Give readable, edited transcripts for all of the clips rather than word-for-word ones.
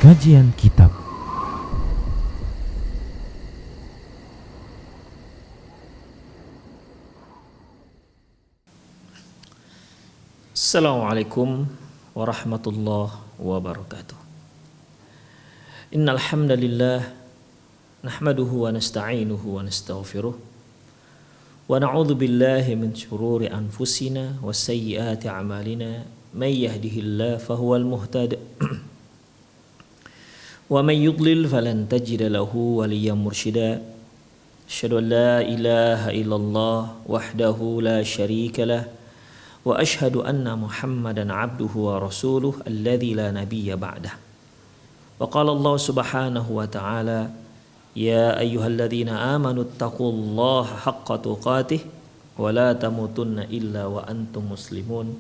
Kajian Kitab. Assalamualaikum warahmatullahi wabarakatuh. Innal hamdalillah nahmaduhu wa nasta'inuhu wa nastaghfiruh wa na'udzu billahi min shururi anfusina wa sayyiati a'malina may yahdihillahu fahuwal muhtadi wa may yudlil falan tajida lahu waliyyan mursyida. Asyhadu an la ilaha illallah wahdahu la syarika lah wa asyhadu anna Muhammadan abduhu wa rasuluh alladzi la nabiyya ba'dah. Wa qala Allah subhanahu wa ta'ala ya ayyuhalladzina amanu taqullaha haqqa tuqatih wa la tamutunna illa wa antum muslimun.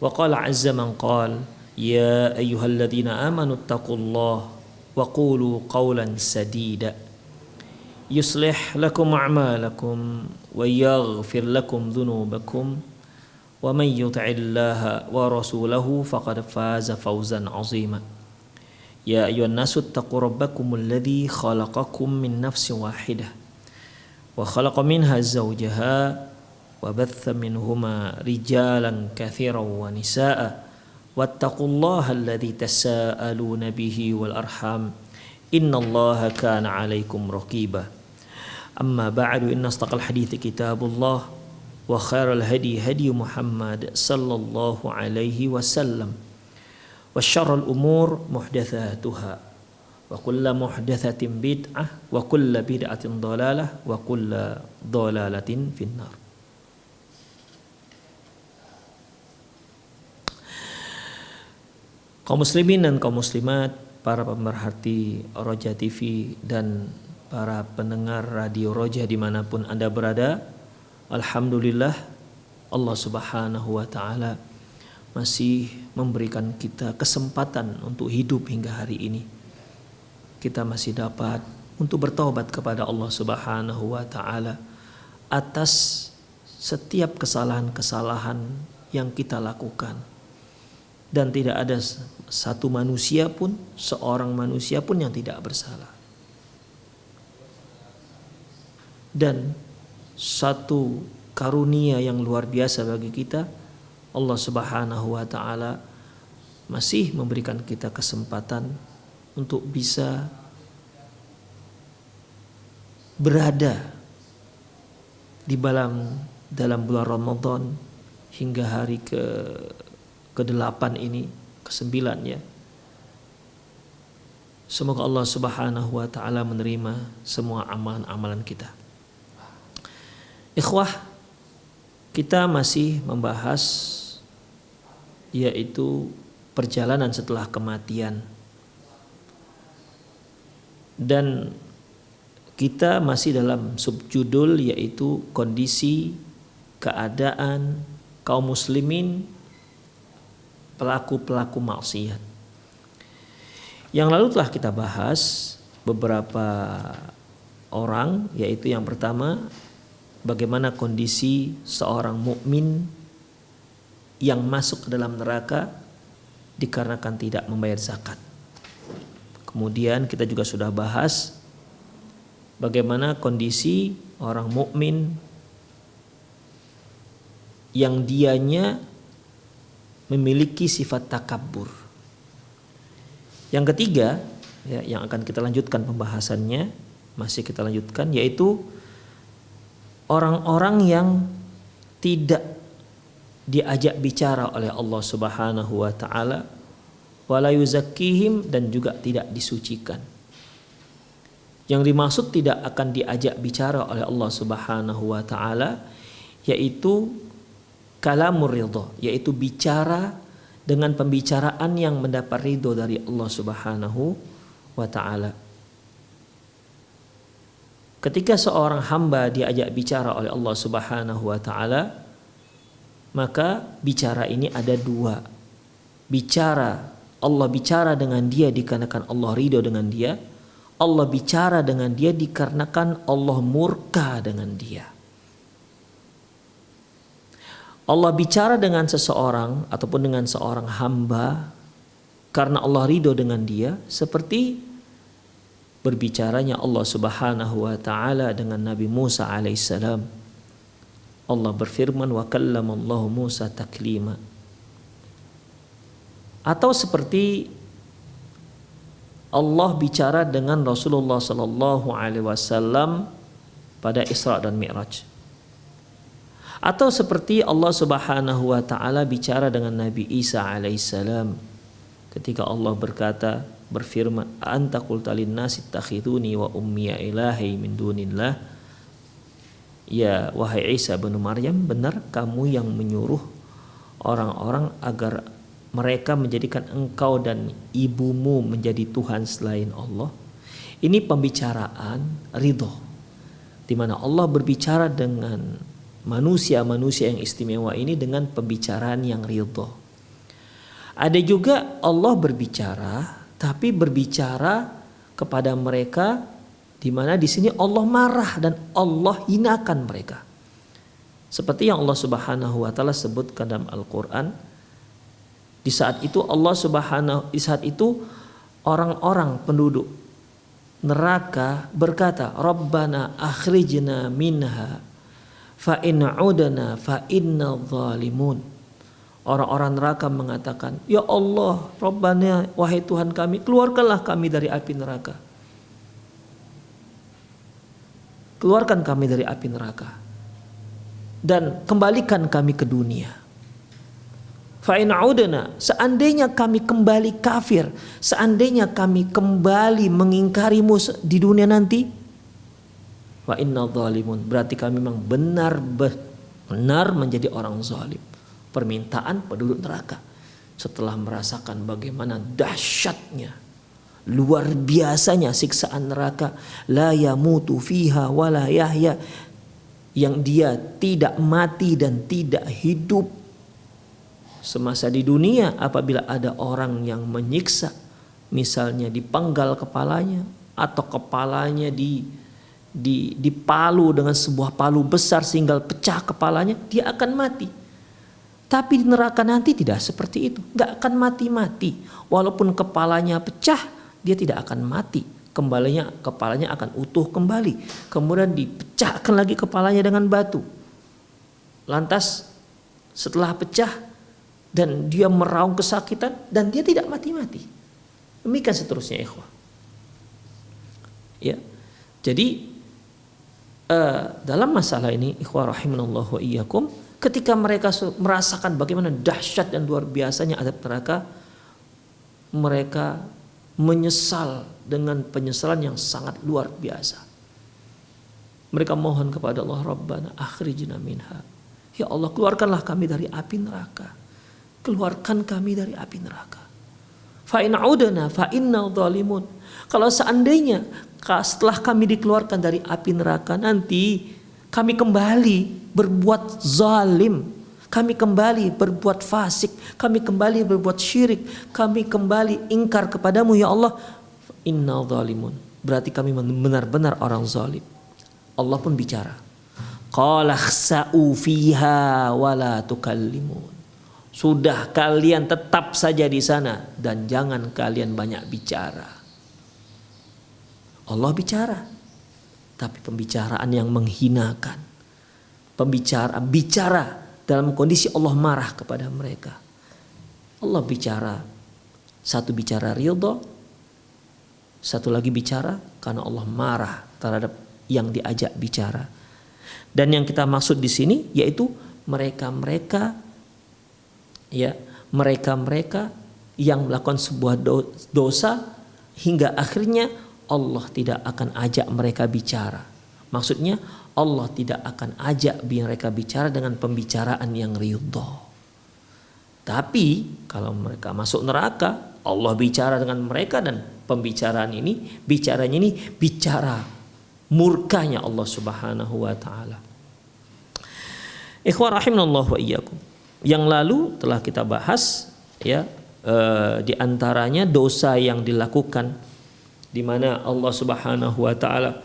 Wa qala azza man qala ya ayyuhalladzina amanu taqullaha wa qulu qawlan sadida yuslih lakum a'malakum wa yaghfir lakum dhunubakum wa may yuti'illaha wa rasulahu faqad faza fawzan 'azima. Ya ayyuhan nasu taqu rabbakumul ladzi khalaqakum min nafsin wahidah wa khalaqa minha zawjaha wa batha minhuma rijalan katsiran wa nisaa'a wattaqullaha alladzi tasaaluna bihi wal arham innallaha kana 'alaikum raqiba. Amma ba'du, inna asdaqal hadithi kitabullah wa khairal hadi hadi Muhammad sallallahu alaihi wasallam wa syarrul umur muhdatsatuha wa kullu muhdatsatin bid'ah wa kullu bid'atin dhalalah wa kullu dhalalatin finnar. Kaum muslimin dan kaum muslimat, para pemerhati Roja TV dan para pendengar radio Roja dimanapun Anda berada, alhamdulillah Allah subhanahu wa ta'ala masih memberikan kita kesempatan untuk hidup hingga hari ini. Kita masih dapat untuk bertaubat kepada Allah subhanahu wa ta'ala atas setiap kesalahan-kesalahan yang kita lakukan. Dan tidak ada satu manusia pun, seorang manusia pun yang tidak bersalah. Dan satu karunia yang luar biasa bagi kita, Allah subhanahu wa ta'ala masih memberikan kita kesempatan untuk bisa berada di dalam bulan Ramadan hingga hari ke-8 ini, ke-9 ya. Semoga Allah subhanahu wa ta'ala menerima semua amalan-amalan kita. Ikhwah, kita masih membahas yaitu perjalanan setelah kematian. Dan kita masih dalam subjudul yaitu kondisi keadaan kaum muslimin pelaku-pelaku maksiat. Yang lalu telah kita bahas beberapa orang, yaitu yang pertama, bagaimana kondisi seorang mukmin yang masuk ke dalam neraka dikarenakan tidak membayar zakat. Kemudian kita juga sudah bahas bagaimana kondisi orang mukmin yang dianya memiliki sifat takabbur. Yang ketiga, ya, yang akan kita lanjutkan pembahasannya, masih kita lanjutkan, yaitu orang-orang yang tidak diajak bicara oleh Allah subhanahu wa ta'ala, wala yuzakkihim, dan juga tidak disucikan. Yang dimaksud tidak akan diajak bicara oleh Allah subhanahu wa ta'ala yaitu kalamur ridha, yaitu bicara dengan pembicaraan yang mendapat ridho dari Allah subhanahu wa ta'ala. Ketika seorang hamba diajak bicara oleh Allah subhanahu wa ta'ala, maka bicara ini ada dua. Allah bicara dengan dia dikarenakan Allah ridho dengan dia. Allah bicara dengan dia dikarenakan Allah murka dengan dia. Allah bicara dengan seseorang ataupun dengan seorang hamba karena Allah ridho dengan dia, seperti berbicaranya Allah Subhanahu wa taala dengan Nabi Musa alaihissalam. Allah berfirman, wa kallamallahu Musa taklima. Atau seperti Allah bicara dengan Rasulullah sallallahu alaihi wasallam pada Isra dan Mi'raj. Atau seperti Allah Subhanahu wa taala bicara dengan Nabi Isa alaihissalam ketika Allah berfirman, anta qulta lin-nasi ittakhiduni wa ummiya ilahi min dunillah. Ya wahai Isa bin Maryam, benar kamu yang menyuruh orang-orang agar mereka menjadikan engkau dan ibumu menjadi Tuhan selain Allah. Ini pembicaraan ridho, di mana Allah berbicara dengan manusia-manusia yang istimewa ini dengan pembicaraan yang ridho. Ada juga Allah berbicara, tapi berbicara kepada mereka di mana di sini Allah marah dan Allah hinakan mereka. Seperti yang Allah Subhanahu wa taala sebutkan dalam Al-Qur'an. Di saat itu orang-orang penduduk neraka berkata, Rabbana akhrijna minha fa in udna fa inna zalimun. Orang-orang neraka mengatakan, ya Allah, Rabbana, wahai Tuhan kami, keluarkanlah kami dari api neraka. Keluarkan kami dari api neraka dan kembalikan kami ke dunia. Fa in udna, seandainya kami kembali kafir, seandainya kami kembali mengingkarimu di dunia nanti, wa inna zalimun, berarti kami memang benar menjadi orang zalim. Permintaan penduduk neraka setelah merasakan bagaimana dahsyatnya, luar biasanya siksaan neraka, la yamutu fiha wala yahya, yang dia tidak mati dan tidak hidup. Semasa di dunia apabila ada orang yang menyiksa, misalnya dipenggal kepalanya atau kepalanya dipalu dengan sebuah palu besar sehingga pecah kepalanya, dia akan mati. Tapi di neraka nanti tidak seperti itu, nggak akan mati-mati. Walaupun kepalanya pecah, dia tidak akan mati. Kepalanya akan utuh kembali. Kemudian dipecahkan lagi kepalanya dengan batu. Lantas setelah pecah dan dia meraung kesakitan dan dia tidak mati-mati. Demikian seterusnya, ikhwah. Ya. Jadi dalam masalah ini, ikhwah rahimanallah wa iyyakum, ketika mereka merasakan bagaimana dahsyat dan luar biasanya azab neraka, mereka menyesal dengan penyesalan yang sangat luar biasa. Mereka mohon kepada Allah, Rabbana akhrijna minha. Ya Allah, keluarkanlah kami dari api neraka. Keluarkan kami dari api neraka. Fa in udna fa inna zalimun. Kalau seandainya setelah kami dikeluarkan dari api neraka nanti kami kembali berbuat zalim, kami kembali berbuat fasik, kami kembali berbuat syirik, kami kembali ingkar kepadamu ya Allah, inna zalimun, berarti kami benar-benar orang zalim. Allah pun bicara, qala khsa'u fiha wa la tukallimun. Sudah, kalian tetap saja di sana dan jangan kalian banyak bicara. Allah bicara, tapi pembicaraan yang menghinakan. Bicara dalam kondisi Allah marah kepada mereka. Allah bicara, satu bicara ridha, satu lagi bicara karena Allah marah terhadap yang diajak bicara. Dan yang kita maksud di sini yaitu mereka-mereka yang melakukan sebuah dosa hingga akhirnya Allah tidak akan ajak mereka bicara. Maksudnya Allah tidak akan ajak mereka bicara dengan pembicaraan yang ridha. Tapi kalau mereka masuk neraka, Allah bicara dengan mereka dan bicaranya ini bicara murkanya Allah Subhanahu wa taala. Ikhwan rahimanallah wa iyyakum. Yang lalu telah kita bahas di antaranya dosa yang dilakukan di mana Allah Subhanahu wa taala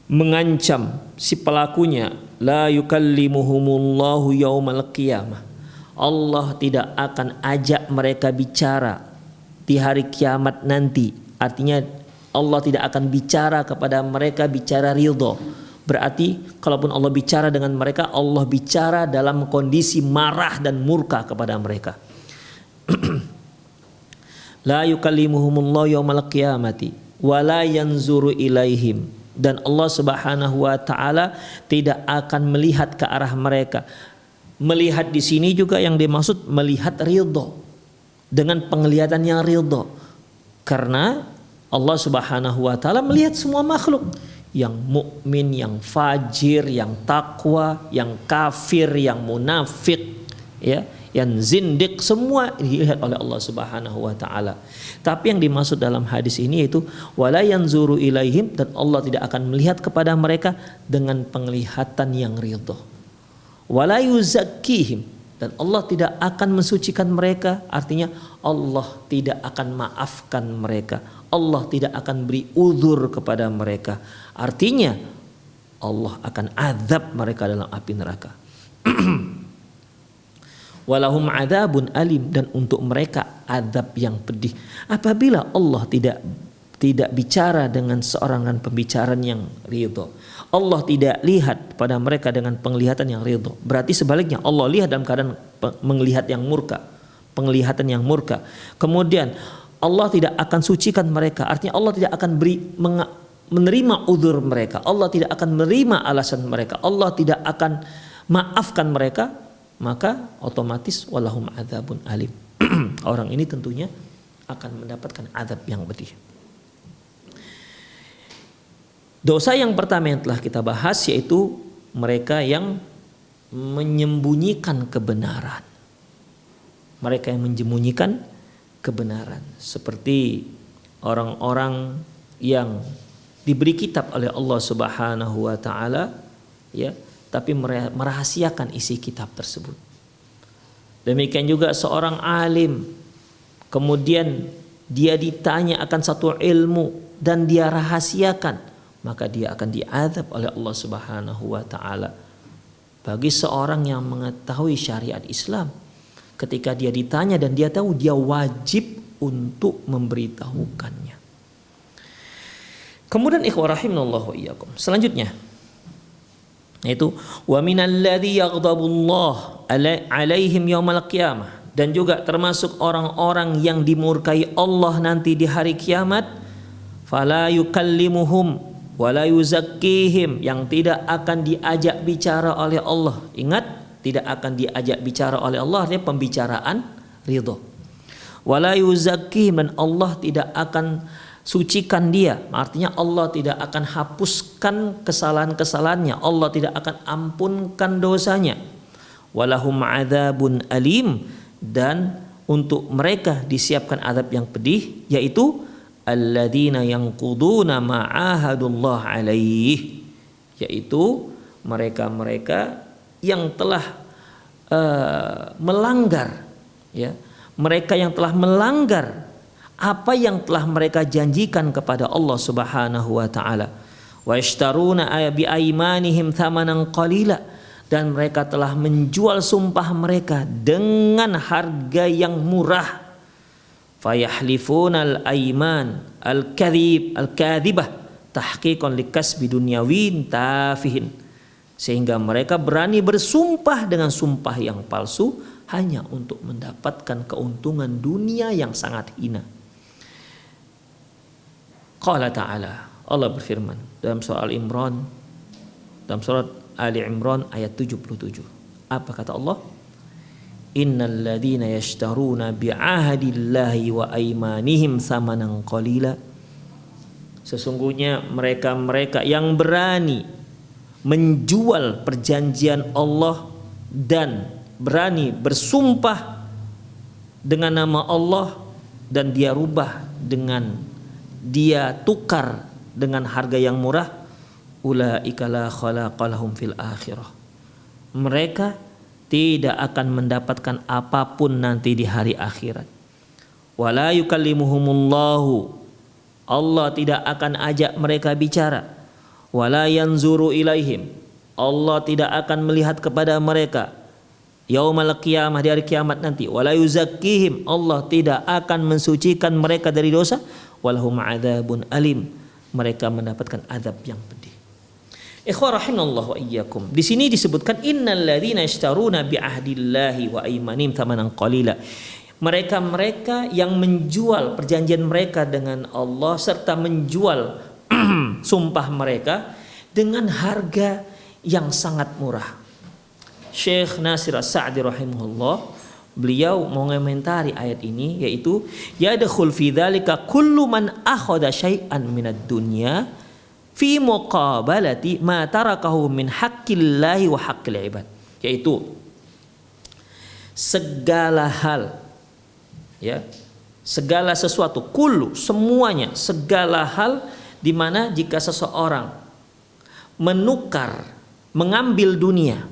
mengancam si pelakunya, la yukallimuhumullahu yaumal qiyamah. Allah tidak akan ajak mereka bicara di hari kiamat nanti. Artinya Allah tidak akan bicara kepada mereka bicara ridho. Berarti kalaupun Allah bicara dengan mereka, Allah bicara dalam kondisi marah dan murka kepada mereka. La yukallimuhumullahu yaumal qiyamati wa la yanzuru ilaihim, dan Allah Subhanahu wa taala tidak akan melihat ke arah mereka. Melihat di sini juga yang dimaksud melihat ridho, dengan penglihatan yang ridho. Karena Allah Subhanahu wa taala melihat semua makhluk, yang mukmin, yang fajir, yang takwa, yang kafir, yang munafik, ya, yang zindik, semua dilihat oleh Allah Subhanahu wa taala. Tapi yang dimaksud dalam hadis ini yaitu wala yanzuru ilaihim, dan Allah tidak akan melihat kepada mereka dengan penglihatan yang ridho. Wala yuzakkihim, dan Allah tidak akan mensucikan mereka, artinya Allah tidak akan maafkan mereka. Allah tidak akan beri uzur kepada mereka. Artinya Allah akan azab mereka dalam api neraka. Walahum adzabun alim, dan untuk mereka azab yang pedih. Apabila Allah tidak bicara dengan seorang pembicaraan yang ridho, Allah tidak lihat pada mereka dengan penglihatan yang ridho, berarti sebaliknya Allah lihat dalam keadaan melihat yang murka, penglihatan yang murka. Kemudian Allah tidak akan sucikan mereka, artinya Allah tidak akan menerima uzur mereka, Allah tidak akan menerima alasan mereka, Allah tidak akan maafkan mereka, maka otomatis walahum adzabun alim. Orang ini tentunya akan mendapatkan azab yang pedih. Dosa yang pertama yang telah kita bahas yaitu mereka yang menyembunyikan kebenaran. Mereka yang menyembunyikan kebenaran, seperti orang-orang yang diberi kitab oleh Allah Subhanahu wa taala, ya, tapi merahasiakan isi kitab tersebut. Demikian juga seorang alim, kemudian dia ditanya akan satu ilmu dan dia rahasiakan, maka dia akan diazab oleh Allah Subhanahu wa taala. Bagi seorang yang mengetahui syariat Islam, ketika dia ditanya dan dia tahu, dia wajib untuk memberitahukannya. Kemudian ikhwah rahimanallahu wa iyyakum, selanjutnya yaitu wa minal ladzi yaghdabullah alaihim yaumal qiyamah, dan juga termasuk orang-orang yang dimurkai Allah nanti di hari kiamat, fala yukallimuhum wala yuzakkihim, yang tidak akan diajak bicara oleh Allah. Ingat, tidak akan diajak bicara oleh Allah, artinya pembicaraan ridho. Wala yuzakkihim, dan Allah tidak akan sucikan dia, artinya Allah tidak akan hapuskan kesalahan-kesalahannya, Allah tidak akan ampunkan dosanya. Walahum adzabun alim, dan untuk mereka disiapkan azab yang pedih, yaitu alladzina yanquduna ma'ahadullah alaih, yaitu mereka-mereka yang telah melanggar, ya, mereka yang telah melanggar apa yang telah mereka janjikan kepada Allah Subhanahu wa taala. Wa yashtaruna bi aymanihim thamanan qalila, dan mereka telah menjual sumpah mereka dengan harga yang murah. Fayahlifuna al-ayman al-kadhibah tahqiqan likasbi dunyawin tafihin, sehingga mereka berani bersumpah dengan sumpah yang palsu hanya untuk mendapatkan keuntungan dunia yang sangat hina. Qala ta'ala, Allah berfirman dalam surah Al-Imran, dalam surat Ali Imran ayat 77. Apa kata Allah? Innal ladzina yashtaruna bi'ahdillahi wa aymanihim tsamanan qalila, sesungguhnya mereka-mereka yang berani menjual perjanjian Allah dan berani bersumpah dengan nama Allah, dan dia rubah dengan dia tukar dengan harga yang murah, ulaika la khalaqa lahum fil akhirah, mereka tidak akan mendapatkan apapun nanti di hari akhirat. Wala yukallimuhumullahu, Allah tidak akan ajak mereka bicara. Wala yanzuru ilaihim, Allah tidak akan melihat kepada mereka. Yaumal qiyamah, di hari kiamat nanti, wala yuzakkihim, Allah tidak akan mensucikan mereka dari dosa, walahum adzabun alim, mereka mendapatkan azab yang pedih. Ikhwah rahimallahu wa iyyakum. Di sini disebutkan innal ladzina yashtaruna bi ahdillahi wa aymanim thamanan qalila. Mereka-mereka yang menjual perjanjian mereka dengan Allah serta menjual sumpah mereka dengan harga yang sangat murah. Syekh Nasir As-Sa'di rahimahullah, beliau mengomentari ayat ini, yaitu yadkhul fi dzalika kullu man akhadha syai'an minad dunya fi muqabalati ma tarakahu min haqqillahi wa haqqil ibad, yaitu segala hal, ya, segala sesuatu, kullu, semuanya, segala hal, di mana jika seseorang menukar, mengambil dunia,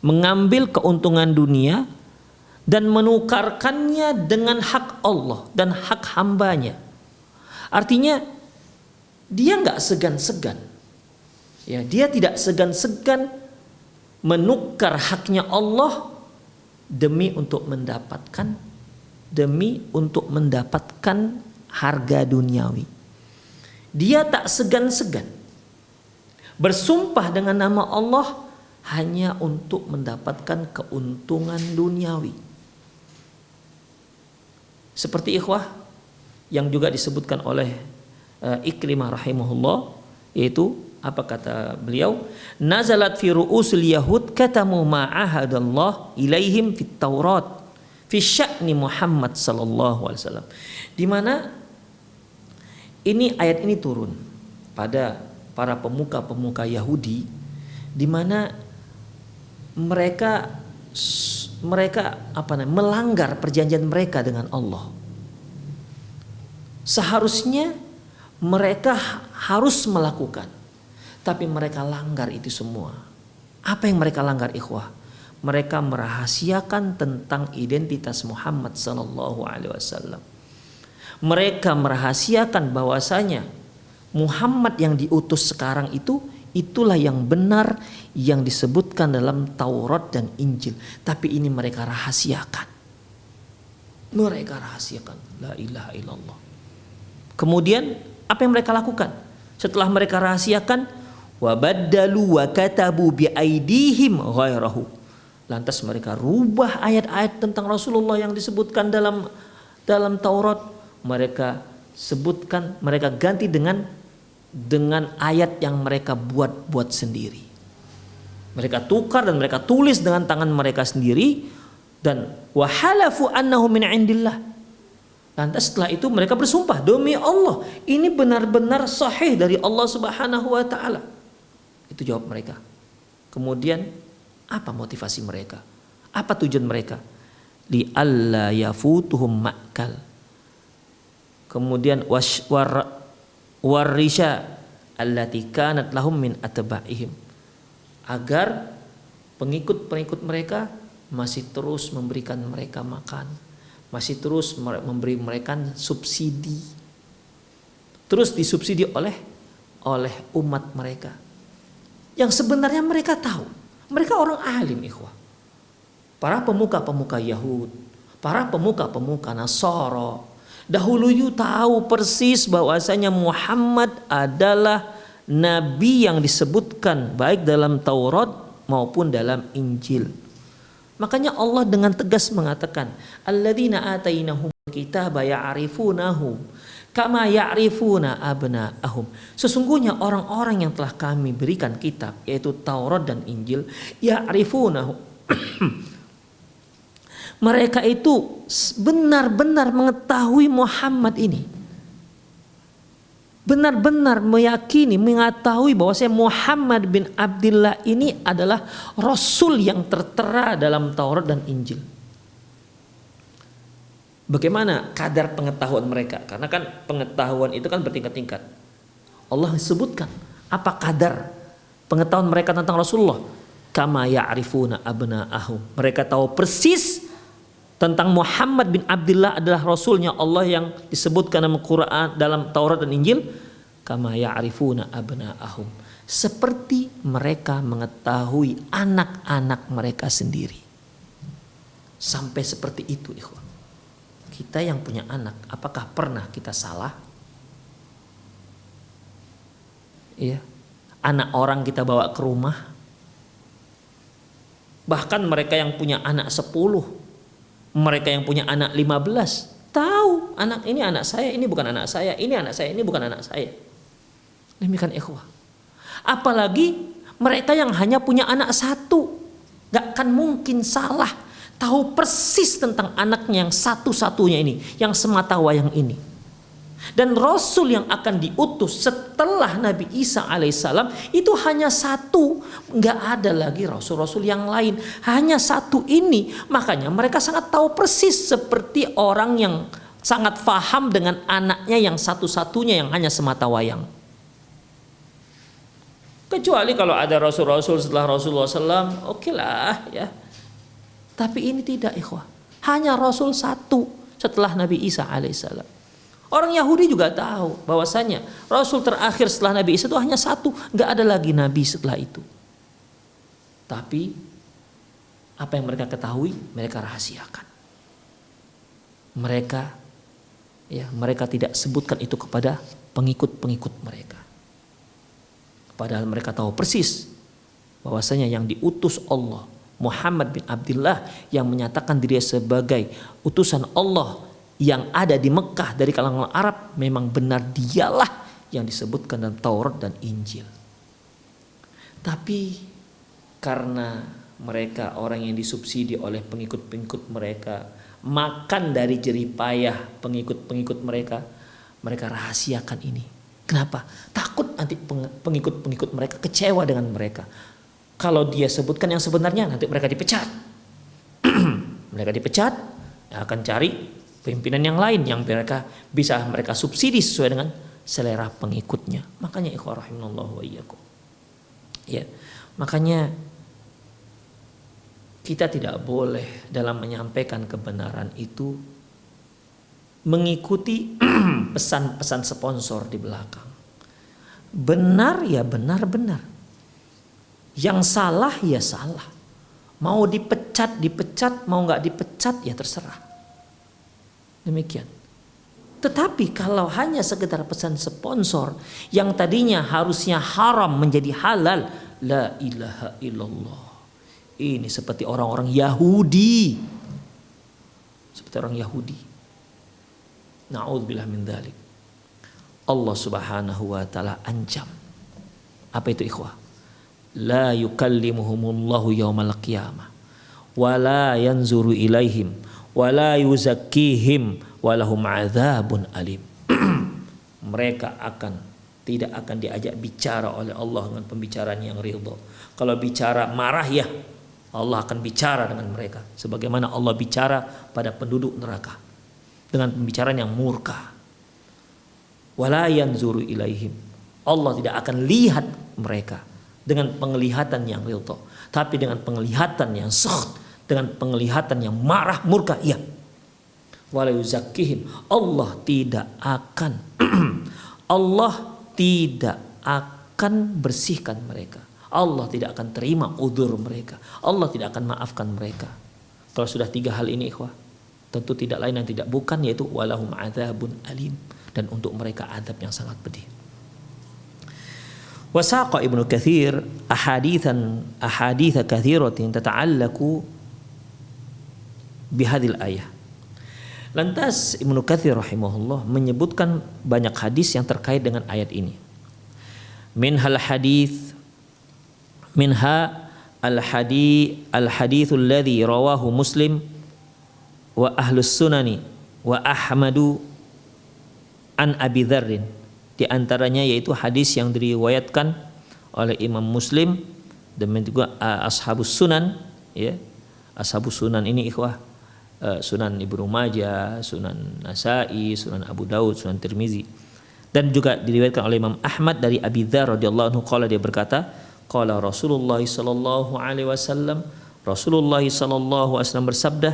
mengambil keuntungan dunia dan menukarkannya dengan hak Allah dan hak hambanya. Artinya dia nggak segan-segan, ya, dia tidak segan-segan menukar haknya Allah demi untuk mendapatkan harga duniawi. Dia tak segan-segan bersumpah dengan nama Allah hanya untuk mendapatkan keuntungan duniawi. Seperti ikhwah yang juga disebutkan oleh Ikrimah rahimahullah, yaitu apa kata beliau, nazalat fi ru'usil yahud katamu ma'ahadallah ilaihim fit taurat fi sya'ni Muhammad sallallahu alaihi wasallam, di mana ini ayat ini turun pada para pemuka-pemuka Yahudi, di mana mereka melanggar perjanjian mereka dengan Allah. Seharusnya mereka harus melakukan, tapi mereka langgar itu semua. Apa yang mereka langgar, ikhwah? Mereka merahasiakan tentang identitas Muhammad sallallahu alaihi wasallam. Mereka merahasiakan bahwasanya Muhammad yang diutus sekarang itulah yang benar yang disebutkan dalam Taurat dan Injil. Tapi ini mereka rahasiakan. Mereka rahasiakan. La ilaha illallah. Kemudian apa yang mereka lakukan? Setelah mereka rahasiakan, wa baddalu wa katabu bi aidihim ghairahu. Lantas mereka rubah ayat-ayat tentang Rasulullah yang disebutkan dalam Taurat. Mereka sebutkan, mereka ganti dengan ayat yang mereka buat sendiri. Mereka tukar dan mereka tulis dengan tangan mereka sendiri, dan wahalafu annahu min indillah. Lantas setelah itu mereka bersumpah, demi Allah ini benar-benar sahih dari Allah Subhanahu wa taala. Itu jawab mereka. Kemudian apa motivasi mereka? Apa tujuan mereka? Li alla yafutuhum ma'kal. Kemudian warisha allati kanat lahum min atba'ihim, agar pengikut-pengikut mereka masih terus memberikan mereka makan, masih terus memberi mereka subsidi, terus disubsidi oleh umat mereka, yang sebenarnya mereka tahu, mereka orang alim, ikhwah. Para pemuka-pemuka Yahud, para pemuka-pemuka Nasara dahulu tahu persis bahwasanya Muhammad adalah nabi yang disebutkan baik dalam Taurat maupun dalam Injil. Makanya Allah dengan tegas mengatakan, alladzina atainahum kitaba ya'rifunahu kama ya'rifuna abna'ahum. Sesungguhnya orang-orang yang telah kami berikan kitab, yaitu Taurat dan Injil, ya'rifunahu mereka itu benar-benar mengetahui Muhammad ini, benar-benar meyakini, mengetahui bahwa Muhammad bin Abdullah ini adalah Rasul yang tertera dalam Taurat dan Injil. Bagaimana kadar pengetahuan mereka? Karena kan pengetahuan itu kan bertingkat-tingkat. Allah sebutkan apa kadar pengetahuan mereka tentang Rasulullah. Kama ya'rifuna abna'ahum. Mereka tahu persis tentang Muhammad bin Abdullah adalah Rasulnya Allah yang disebutkan dalam Quran, dalam Taurat dan Injil. Kama ya'rifuna abna'ahum. Seperti mereka mengetahui anak-anak mereka sendiri. Sampai seperti itu, ikhwan. Kita yang punya anak, apakah pernah kita salah? Iya. Anak orang kita bawa ke rumah. Bahkan mereka yang punya anak 10, mereka yang punya anak 15, tahu anak ini anak saya, ini bukan anak saya, ini anak saya, ini bukan anak saya. Demikian ikhwah. Apalagi mereka yang hanya punya anak 1, gak akan mungkin salah. Tahu persis tentang anaknya yang satu-satunya ini, yang semata wayang ini. Dan Rasul yang akan diutus setelah Nabi Isa alaihissalam itu hanya 1, nggak ada lagi Rasul-Rasul yang lain, hanya 1 ini. Makanya mereka sangat tahu persis, seperti orang yang sangat faham dengan anaknya yang satu-satunya yang hanya semata wayang. Kecuali kalau ada Rasul-Rasul setelah Rasulullah SAW, oke lah ya. Tapi ini tidak, ikhwah. Hanya Rasul 1 setelah Nabi Isa alaihissalam. Orang Yahudi juga tahu bahwasanya Rasul terakhir setelah Nabi Isa itu hanya 1, nggak ada lagi Nabi setelah itu. Tapi apa yang mereka ketahui, mereka rahasiakan. Mereka tidak sebutkan itu kepada pengikut-pengikut mereka. Padahal mereka tahu persis bahwasanya yang diutus Allah, Muhammad bin Abdullah, yang menyatakan dirinya sebagai utusan Allah yang ada di Mekah dari kalangan Arab, memang benar dialah yang disebutkan dalam Taurat dan Injil. Tapi karena mereka orang yang disubsidi oleh pengikut-pengikut mereka, makan dari jerih payah pengikut-pengikut mereka, mereka rahasiakan ini. Kenapa? Takut nanti pengikut-pengikut mereka kecewa dengan mereka. Kalau dia sebutkan yang sebenarnya, nanti mereka dipecat. Mereka dipecat, akan cari pimpinan yang lain yang mereka subsidi sesuai dengan selera pengikutnya. Makanya ikhwah rahimanallahu wa iyyakum. Ya, makanya kita tidak boleh dalam menyampaikan kebenaran itu mengikuti pesan-pesan sponsor di belakang. Benar ya benar-benar. Yang salah ya salah. Mau dipecat, mau nggak dipecat ya terserah. Demikian. Tetapi kalau hanya sekedar pesan sponsor yang tadinya harusnya haram menjadi halal, la ilaha illallah. Ini seperti orang-orang Yahudi. Seperti orang Yahudi. Na'udzubillah min dzalik. Allah Subhanahu wa taala ancam. Apa itu ikhwah? La yukallimuhumullahu yaumal qiyamah wa la yanzuru ilaihim wa la yuzakkihim wa lahum adzabun alim. Mereka tidak akan diajak bicara oleh Allah dengan pembicaraan yang ridha. Kalau bicara marah ya Allah akan bicara dengan mereka sebagaimana Allah bicara pada penduduk neraka dengan pembicaraan yang murka. Wa la yanzuru ilaihim. Allah tidak akan lihat mereka dengan penglihatan yang ridha, tapi dengan penglihatan yang sakht, dengan penglihatan yang marah murka, iya. Wala yuzakkihim. Allah tidak akan bersihkan mereka. Allah tidak akan terima udzur mereka. Allah tidak akan maafkan mereka. Kalau sudah 3 hal ini ikhwah, tentu tidak lain dan tidak bukan yaitu walahum adzabun alim, dan untuk mereka azab yang sangat pedih. Wasaqa Ibnu Katsir ahadits katsiratin tata'allaqu bihadhil ayah. Lantas Ibnu Katsir rahimahullah menyebutkan banyak hadis yang terkait dengan ayat ini. Minha al-haditsul ladzi rawahu Muslim wa ahlus sunani wa Ahmadu an Abi Dzarrin. Di antaranya yaitu hadis yang diriwayatkan oleh Imam Muslim dan juga ashabus sunan, ya. Ashabus sunan ini ikhwah, Sunan Ibnu Majah, Sunan Nasa'i, Sunan Abu Daud, Sunan Tirmizi. Dan juga diriwayatkan oleh Imam Ahmad dari Abi Dzar radhiyallahu anhu qala, dia berkata, qala Rasulullah sallallahu alaihi wasallam, Rasulullah sallallahu alaihi wasallam bersabda,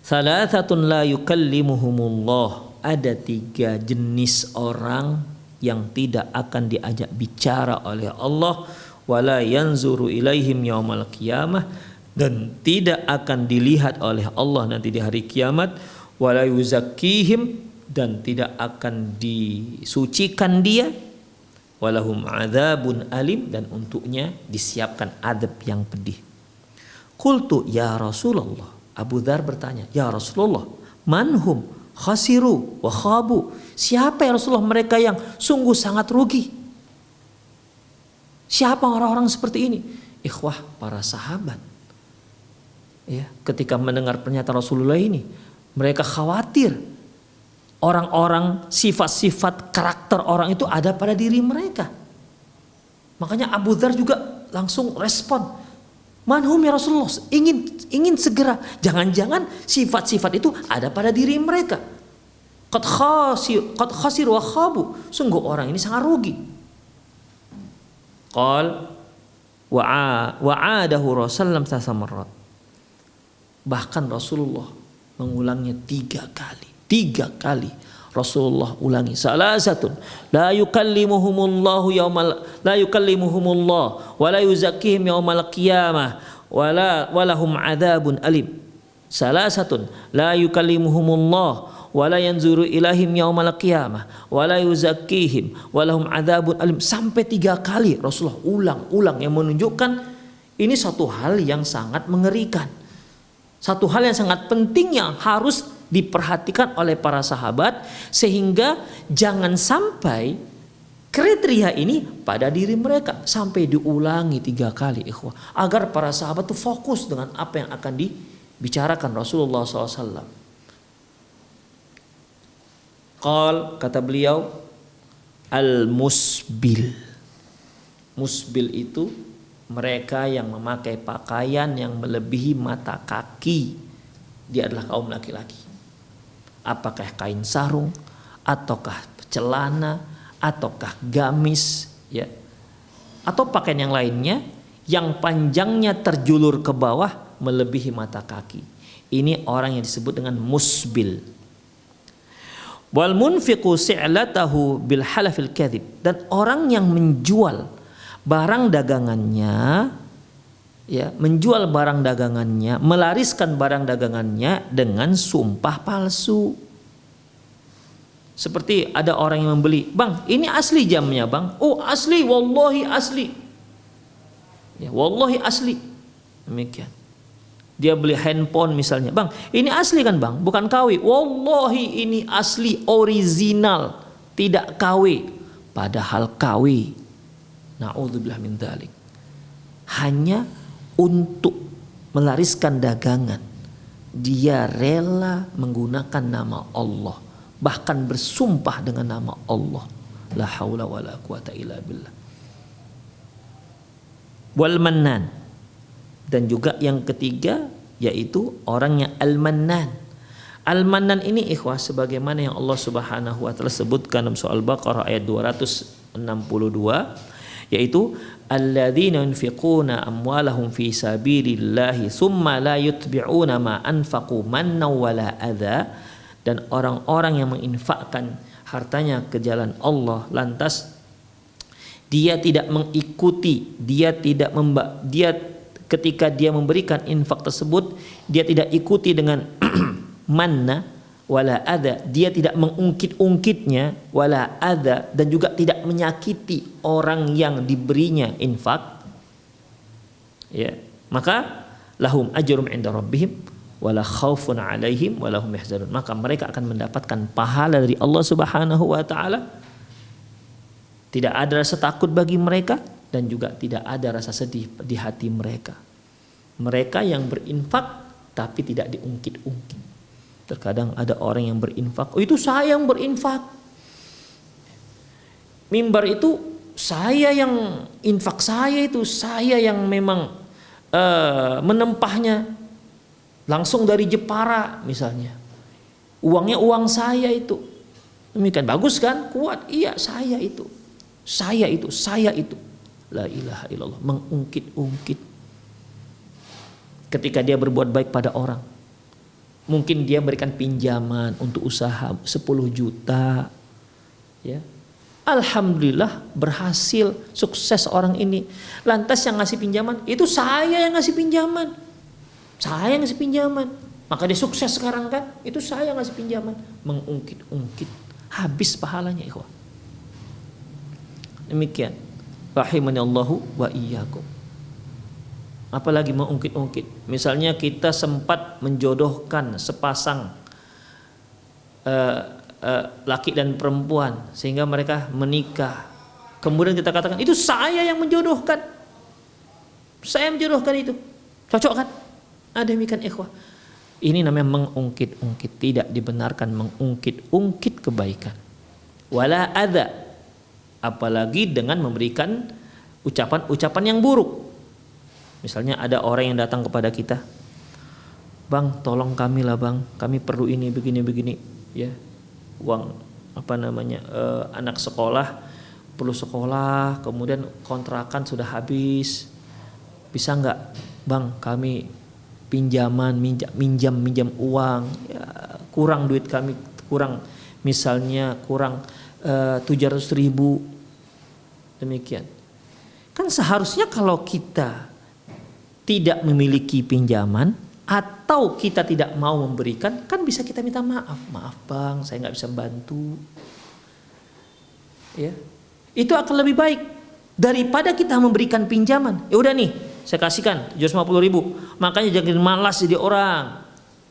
"Thalathatun la yukallimuhumullah." Ada 3 jenis orang yang tidak akan diajak bicara oleh Allah, wala yanzuru ilaihim yaumal qiyamah, dan tidak akan dilihat oleh Allah nanti di hari kiamat, wala yuzakkihim, dan tidak akan disucikan dia, walahum adzabun alim, dan untuknya disiapkan adab yang pedih. Qultu ya Rasulullah, Abu Dzar bertanya, ya Rasulullah, manhum khasiru wa khabu, siapa ya Rasulullah mereka yang sungguh sangat rugi? Siapa orang-orang seperti ini? Ikhwah, para sahabat, ya, ketika mendengar pernyataan Rasulullah ini, mereka khawatir orang-orang, sifat-sifat karakter orang itu ada pada diri mereka. Makanya Abu Dzar juga langsung respon, manhum ya Rasulullah, ingin segera, jangan-jangan sifat-sifat itu ada pada diri mereka. Qad khasir wa khabu, sungguh orang ini sangat rugi. Qal wa'adahu Rasulullah sallallahu. Bahkan Rasulullah mengulangnya 3 kali. 3 kali Rasulullah ulangi, salasatun la yukallimuhumullah wa la yuzakkihim yaumal qiyamah wa lahum adzabun alim. Salasatun la yukallimuhumullah wa la yanzuru ilahim yaumal qiyamah wa la yuzakkihim wa lahum adzabun alim. Sampai 3 kali Rasulullah ulang-ulang, yang menunjukkan ini satu hal yang sangat mengerikan, satu hal yang sangat penting yang harus diperhatikan oleh para sahabat, sehingga jangan sampai kriteria ini pada diri mereka. Sampai diulangi 3 kali, ikhwah, agar para sahabat itu fokus dengan apa yang akan dibicarakan Rasulullah SAW. Qal, kata beliau, al-musbil. Musbil itu mereka yang memakai pakaian yang melebihi mata kaki. Dia adalah kaum laki-laki. Apakah kain sarung, ataukah celana, ataukah gamis, ya, atau pakaian yang lainnya yang panjangnya terjulur ke bawah melebihi mata kaki. Ini orang yang disebut dengan musbil. Wal munfiqu si'latahu bil halafil kadhib, dan orang yang menjual barang dagangannya, ya, menjual barang dagangannya, melariskan barang dagangannya dengan sumpah palsu. Seperti ada orang yang membeli, bang, ini asli jamnya bang, oh asli, wallahi asli, ya, wallahi asli, demikian. Dia beli handphone misalnya, bang, ini asli kan bang, bukan KW, wallahi ini asli, original, tidak KW, padahal KW. Na'udzubillah min dzalik. Hanya untuk melariskan dagangan, dia rela menggunakan nama Allah, bahkan bersumpah dengan nama Allah. La haula wala quwata illa billah. Wal mannan, dan juga yang ketiga yaitu orangnya al-mannan. Al-mannan ini, ikhwah, sebagaimana yang Allah Subhanahu wa taala sebutkan dalam surah Al-Baqarah ayat 262, yaitu alladzina yunfiquna amwalahum fi sabilillahi tsumma la yutbi'una ma anfaqu mannan wala adza, dan orang-orang yang menginfakkan hartanya ke jalan Allah, lantas dia tidak mengikuti, dia ketika dia memberikan infak tersebut, dia tidak ikuti dengan manna wala adza, dia tidak mengungkit-ungkitnya, wala adza, dan juga tidak menyakiti orang yang diberinya infak, ya, maka lahum ajrum inda rabbihim wala khaufun alaihim wala hum yahzanun, maka mereka akan mendapatkan pahala dari Allah Subhanahu wa taala. Tidak ada rasa takut bagi mereka, dan juga tidak ada rasa sedih di hati mereka. Mereka yang berinfak tapi tidak diungkit-ungkit. Terkadang ada orang yang berinfak, oh itu saya yang berinfak, mimbar itu saya yang infak, saya itu saya yang memang menempahnya langsung dari Jepara misalnya, uangnya uang saya itu. Demikian, bagus kan, kuat, iya, saya itu. La ilaha illallah, mengungkit-ungkit. Ketika dia berbuat baik pada orang, mungkin dia berikan pinjaman untuk usaha 10 juta, ya, alhamdulillah berhasil, sukses orang ini. Lantas yang ngasih pinjaman itu saya yang ngasih pinjaman, Saya ngasih pinjaman, maka dia sukses sekarang kan? Itu saya ngasih pinjaman, mengungkit-ungkit, habis pahalanya ikhwah. Demikian. Rahimani Allahu wa iyyakum. Apalagi mengungkit-ungkit. Misalnya kita sempat menjodohkan sepasang laki dan perempuan sehingga mereka menikah. Kemudian kita katakan itu saya yang menjodohkan. Saya menjodohkan itu. Cocok kan? Ada demikian ikhwah. Ini namanya mengungkit-ungkit. Tidak dibenarkan mengungkit-ungkit kebaikan. Wala adza. Apalagi dengan memberikan ucapan-ucapan yang buruk. Misalnya ada orang yang datang kepada kita, "Bang, tolong kami lah bang, kami perlu ini begini-begini, ya, uang anak sekolah perlu sekolah, kemudian kontrakan sudah habis, bisa nggak bang kami minjam uang, ya, kurang duit kami, misalnya kurang 700.000, demikian. Kan seharusnya kalau kita tidak memiliki pinjaman atau kita tidak mau memberikan, kan bisa kita minta maaf bang, saya nggak bisa bantu, ya, itu akan lebih baik daripada kita memberikan pinjaman. Ya udah nih, saya kasihkan 750.000, makanya jangan malas jadi orang,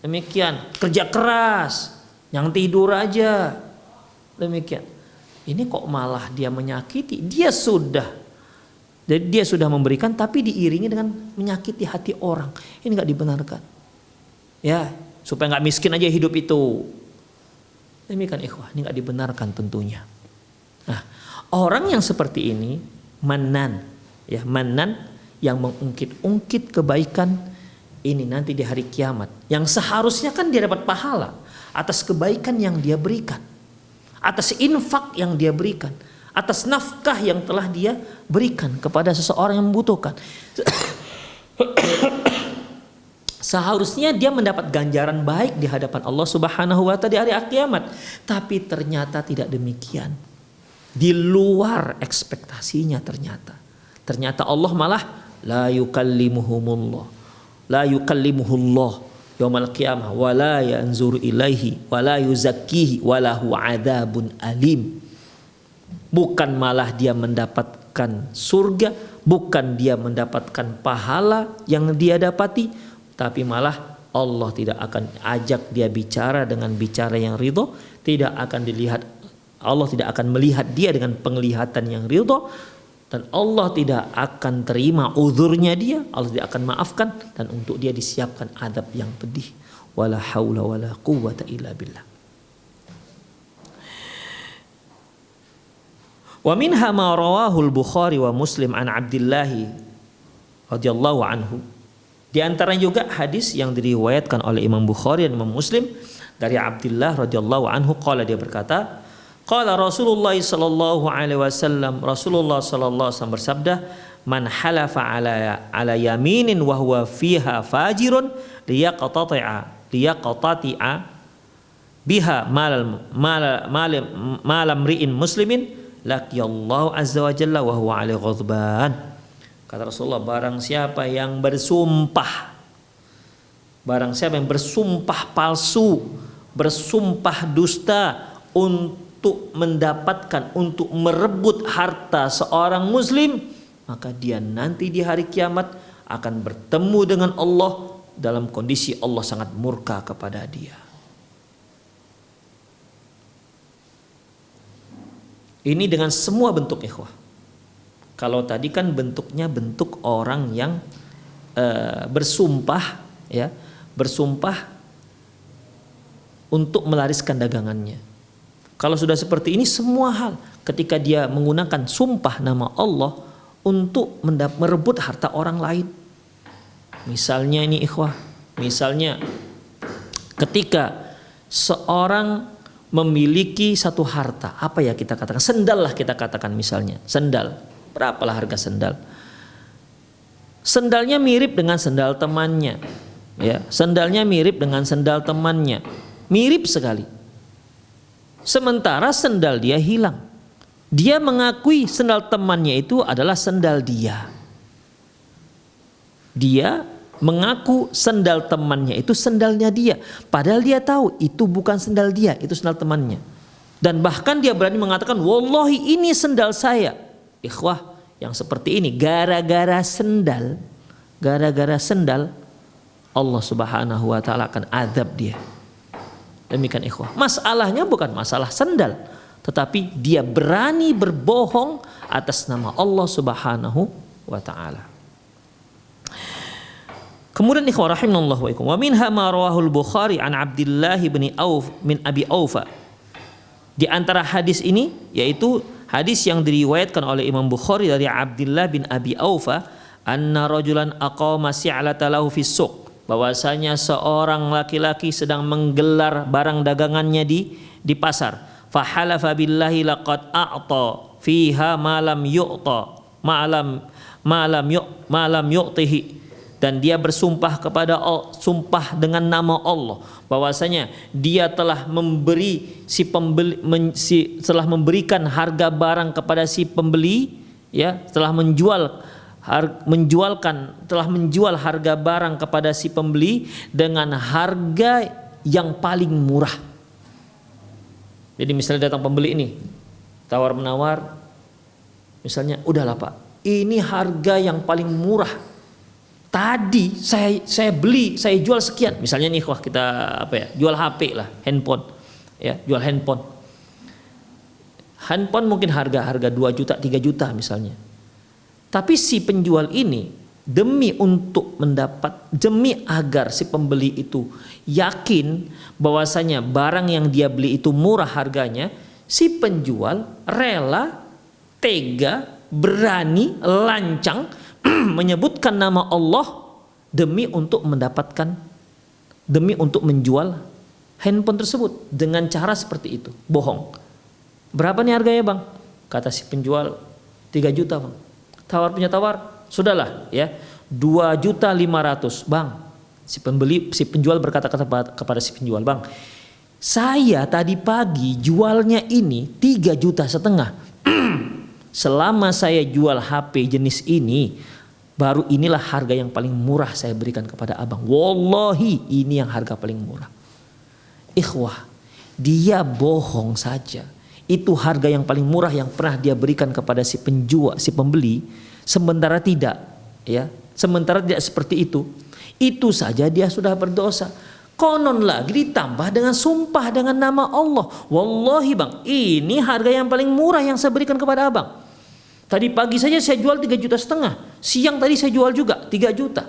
demikian, kerja keras, yang tidur aja, demikian. Ini kok malah dia menyakiti, jadi dia sudah memberikan tapi diiringi dengan menyakiti hati orang. Ini nggak dibenarkan. Ya, supaya nggak miskin aja hidup itu. Demikian ikhwah, ini nggak dibenarkan tentunya. Nah, orang yang seperti ini manan yang mengungkit-ungkit kebaikan ini nanti di hari kiamat, yang seharusnya kan dia dapat pahala atas kebaikan yang dia berikan, atas infak yang dia berikan, atas nafkah yang telah dia berikan kepada seseorang yang membutuhkan. Seharusnya dia mendapat ganjaran baik di hadapan Allah Subhanahu wa taala di hari kiamat. Tapi ternyata tidak demikian. Di luar ekspektasinya ternyata. Ternyata Allah malah la yukallimuhullah yaumal qiyamah wa la yanzuru ilaihi wa la yuzakkihi wa lahu adzabun alim. Bukan malah dia mendapatkan surga, bukan dia mendapatkan pahala yang dia dapati, tapi malah Allah tidak akan ajak dia bicara dengan bicara yang ridho, Allah tidak akan melihat dia dengan penglihatan yang ridho, dan Allah tidak akan terima uzurnya dia, Allah tidak akan maafkan, dan untuk dia disiapkan adab yang pedih. Wala haula wala quwwata illa billah. Wa minha ma rawahul Bukhari wa Muslim an Abdullah radhiyallahu anhu. Di antaranya juga hadis yang diriwayatkan oleh Imam Bukhari dan Imam Muslim dari Abdullah radhiyallahu anhu, qala, dia berkata, qala Rasulullah sallallahu alaihi wasallam, Rasulullah sallallahu alaihi wasallam bersabda, man halafa ala yaminin wa huwa fiha fajirun liyaqtati'a biha malam ri'in muslimin laqiyallahu azza wa jalla wa huwa alaihi ghadban. Kata Rasulullah, barang siapa yang bersumpah palsu, bersumpah dusta untuk merebut harta seorang muslim, maka dia nanti di hari kiamat akan bertemu dengan Allah dalam kondisi Allah sangat murka kepada dia. Ini dengan semua bentuk ikhwah. Kalau tadi kan bentuknya bentuk orang yang bersumpah untuk melariskan dagangannya. Kalau sudah seperti ini, semua hal ketika dia menggunakan sumpah nama Allah untuk merebut harta orang lain. Misalnya ini ikhwah, misalnya ketika seorang memiliki satu harta, apa ya kita katakan, sendal lah kita katakan misalnya, sendal, berapalah harga sendal? Sendalnya mirip dengan sendal temannya, ya, sendalnya mirip dengan sendal temannya, mirip sekali. Sementara sendal dia hilang, dia mengakui sendal temannya itu adalah sendal dia. Dia mengaku sendal temannya itu sendalnya dia, padahal dia tahu itu bukan sendal dia, itu sendal temannya. Dan bahkan dia berani mengatakan, wallahi ini sendal saya. Ikhwah, yang seperti ini gara-gara sendal Allah Subhanahu wa taala akan azab dia. Demikian ikhwah. Masalahnya bukan masalah sendal, tetapi dia berani berbohong atas nama Allah Subhanahu wa taala. Kemudian ikhwah rahimanallah wa ikum. Wa minha ma rawahul Bukhari an Abdullah bin Auf min Abi Aufa. Di antara hadis ini yaitu hadis yang diriwayatkan oleh Imam Bukhari dari Abdullah bin Abi Aufa, anna rajulan aqama si'lata lahu fis suq, bahwasanya seorang laki-laki sedang menggelar barang dagangannya di pasar. Fahalafa billahi laqad a'ta fiha ma lam yu'ta ma lam yu'tihi, dan dia bersumpah kepada Allah, sumpah dengan nama Allah, bahwasanya dia telah memberi si pembeli telah memberikan harga barang kepada si pembeli, ya, telah menjual harga barang kepada si pembeli dengan harga yang paling murah. Jadi misalnya datang pembeli ini tawar menawar, misalnya, udahlah Pak, ini harga yang paling murah. Tadi saya beli, saya jual sekian. Misalnya nih, wah kita jual HP lah, handphone, ya, jual handphone. Handphone mungkin harga 2 juta, 3 juta misalnya. Tapi si penjual ini demi agar si pembeli itu yakin bahwasanya barang yang dia beli itu murah harganya, si penjual rela, tega, berani, lancang menyebutkan nama Allah demi untuk menjual handphone tersebut dengan cara seperti itu, bohong. Berapa nih harganya Bang? Kata si penjual 3 juta Bang. Tawar punya tawar, sudahlah ya, 2.500.000 Bang. Si penjual berkata kepada si penjual, Bang, saya tadi pagi jualnya ini 3,5 juta. Selama saya jual HP jenis ini, baru inilah harga yang paling murah saya berikan kepada abang. Wallahi ini yang harga paling murah. Ikhwah, dia bohong saja. Itu harga yang paling murah yang pernah dia berikan kepada si penjual, si pembeli. Sementara tidak, ya, sementara tidak seperti itu. Itu saja dia sudah berdosa. Konon lagi ditambah dengan sumpah dengan nama Allah. Wallahi Bang, ini harga yang paling murah yang saya berikan kepada abang. Tadi pagi saja saya jual 3,5 juta. Siang tadi saya jual juga 3 juta.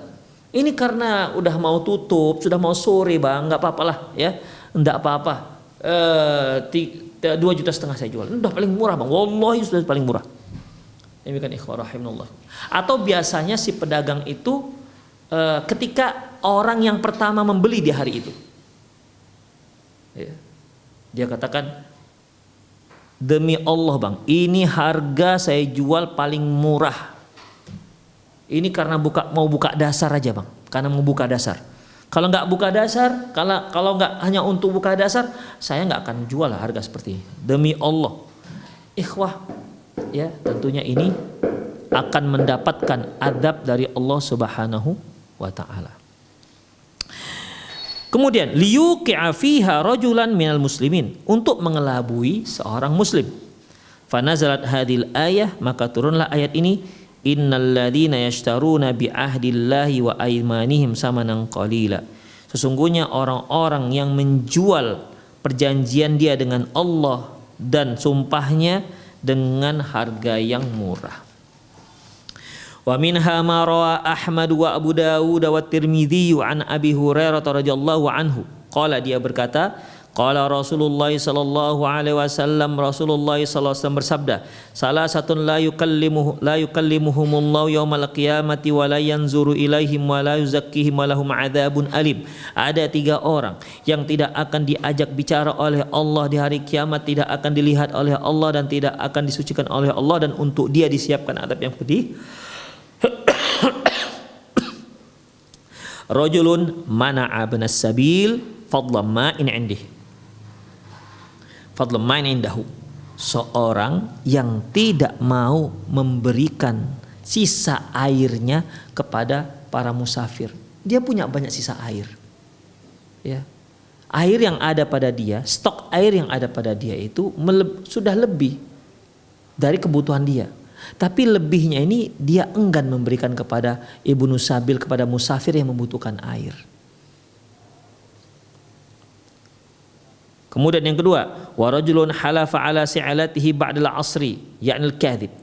Ini karena udah mau tutup, sudah mau sore Bang, nggak apa-apalah ya. Enggak apa-apa. 2,5 juta saya jual. Ini udah paling murah Bang. Wallahi sudah paling murah. Demikian ikhwah rahimanallah. Atau biasanya si pedagang itu ketika orang yang pertama membeli di hari itu, ya, dia katakan, demi Allah Bang, ini harga saya jual paling murah. Ini karena mau buka dasar aja Bang, karena mau buka dasar. Kalau nggak buka dasar, kalau nggak hanya untuk buka dasar, saya nggak akan jual harga seperti ini. Demi Allah, ikhwah, ya, tentunya ini akan mendapatkan adab dari Allah Subhanahu wa ta'ala. Kemudian liyuqi'a fiha rajulan minal muslimin, untuk mengelabui seorang muslim. Fanazalat hadhil ayah, maka turunlah ayat ini, innal ladzina yashtaruna bi ahdillahi wa aymanihim samanan qalila. Sesungguhnya orang-orang yang menjual perjanjian dia dengan Allah dan sumpahnya dengan harga yang murah. Wa minha ma rawa Ahmad wa Abu Dawud wa Tirmidzi an Abi Hurairah radhiyallahu anhu. Qala, dia berkata, qala Rasulullah sallallahu alaihi wasallam, Rasulullah sallallahu alaihi wasallam bersabda, salah satun la yukallimuhumullahu yaumal qiyamati wa la yanzuru ilaihim wa la yuzakkihim wa lahum adzabun alim. Ada 3 orang yang tidak akan diajak bicara oleh Allah di hari kiamat, tidak akan dilihat oleh Allah dan tidak akan disucikan oleh Allah, dan untuk dia disiapkan adab yang pedih. Rajulun mana'a ibnas sabil fadlan ma'in indih. Fadlan ma'in indahu. Seorang yang tidak mau memberikan sisa airnya kepada para musafir. dia punya banyak sisa air. Ya. Air yang ada pada dia, stok air yang ada pada dia itu sudah lebih dari kebutuhan dia. Tapi lebihnya ini dia enggan memberikan kepada ibnu sabil, kepada musafir yang membutuhkan air. Kemudian yang kedua, wa rajulun halafa ala si'alatihi ba'dal asri, ya'ni al-kadhib.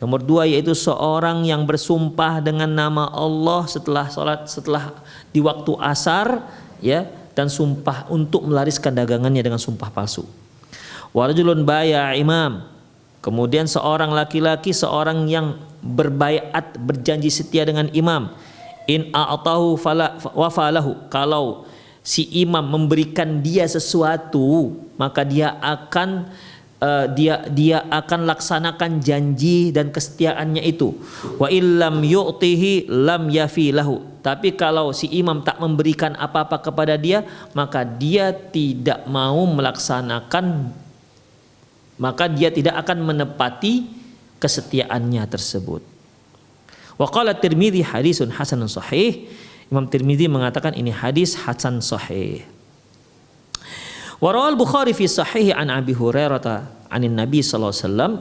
Nomor dua yaitu seorang yang bersumpah dengan nama Allah setelah salat, setelah di waktu asar, ya, dan sumpah untuk melariskan dagangannya dengan sumpah palsu. Wa rajulun baya imam. Kemudian seorang laki-laki, seorang yang berbaiat, berjanji setia dengan imam. In a'tahu wa falahu. Kalau si imam memberikan dia sesuatu, maka dia akan laksanakan janji dan kesetiaannya itu. Wa illam yu'tihi lam yafi lahu. Tapi kalau si imam tak memberikan apa-apa kepada dia, maka dia tidak mau melaksanakan, maka dia tidak akan menepati kesetiaannya tersebut. Wa qala Tirmidzi hadisun hasanun sahih. Imam Tirmidzi mengatakan ini hadis hasan sahih. Wa rawal Bukhari fi sahih an Abi Hurairah anin Nabi sallallahu alaihi wasallam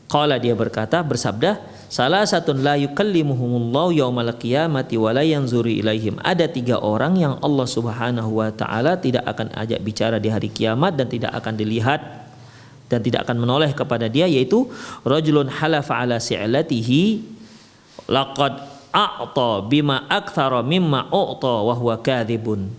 qala, dia berkata, bersabda, salah satun la yukallimuhumullahu yaumal qiyamati wa la yanzuru ilaihim. Ada 3 orang yang Allah Subhanahu wa taala tidak akan ajak bicara di hari kiamat dan tidak akan dilihat dan tidak akan menoleh kepada dia, yaitu rajulun halafa ala si'latihi laqad a'ta bima aktsara mimma u'ta wa huwa kadzibun.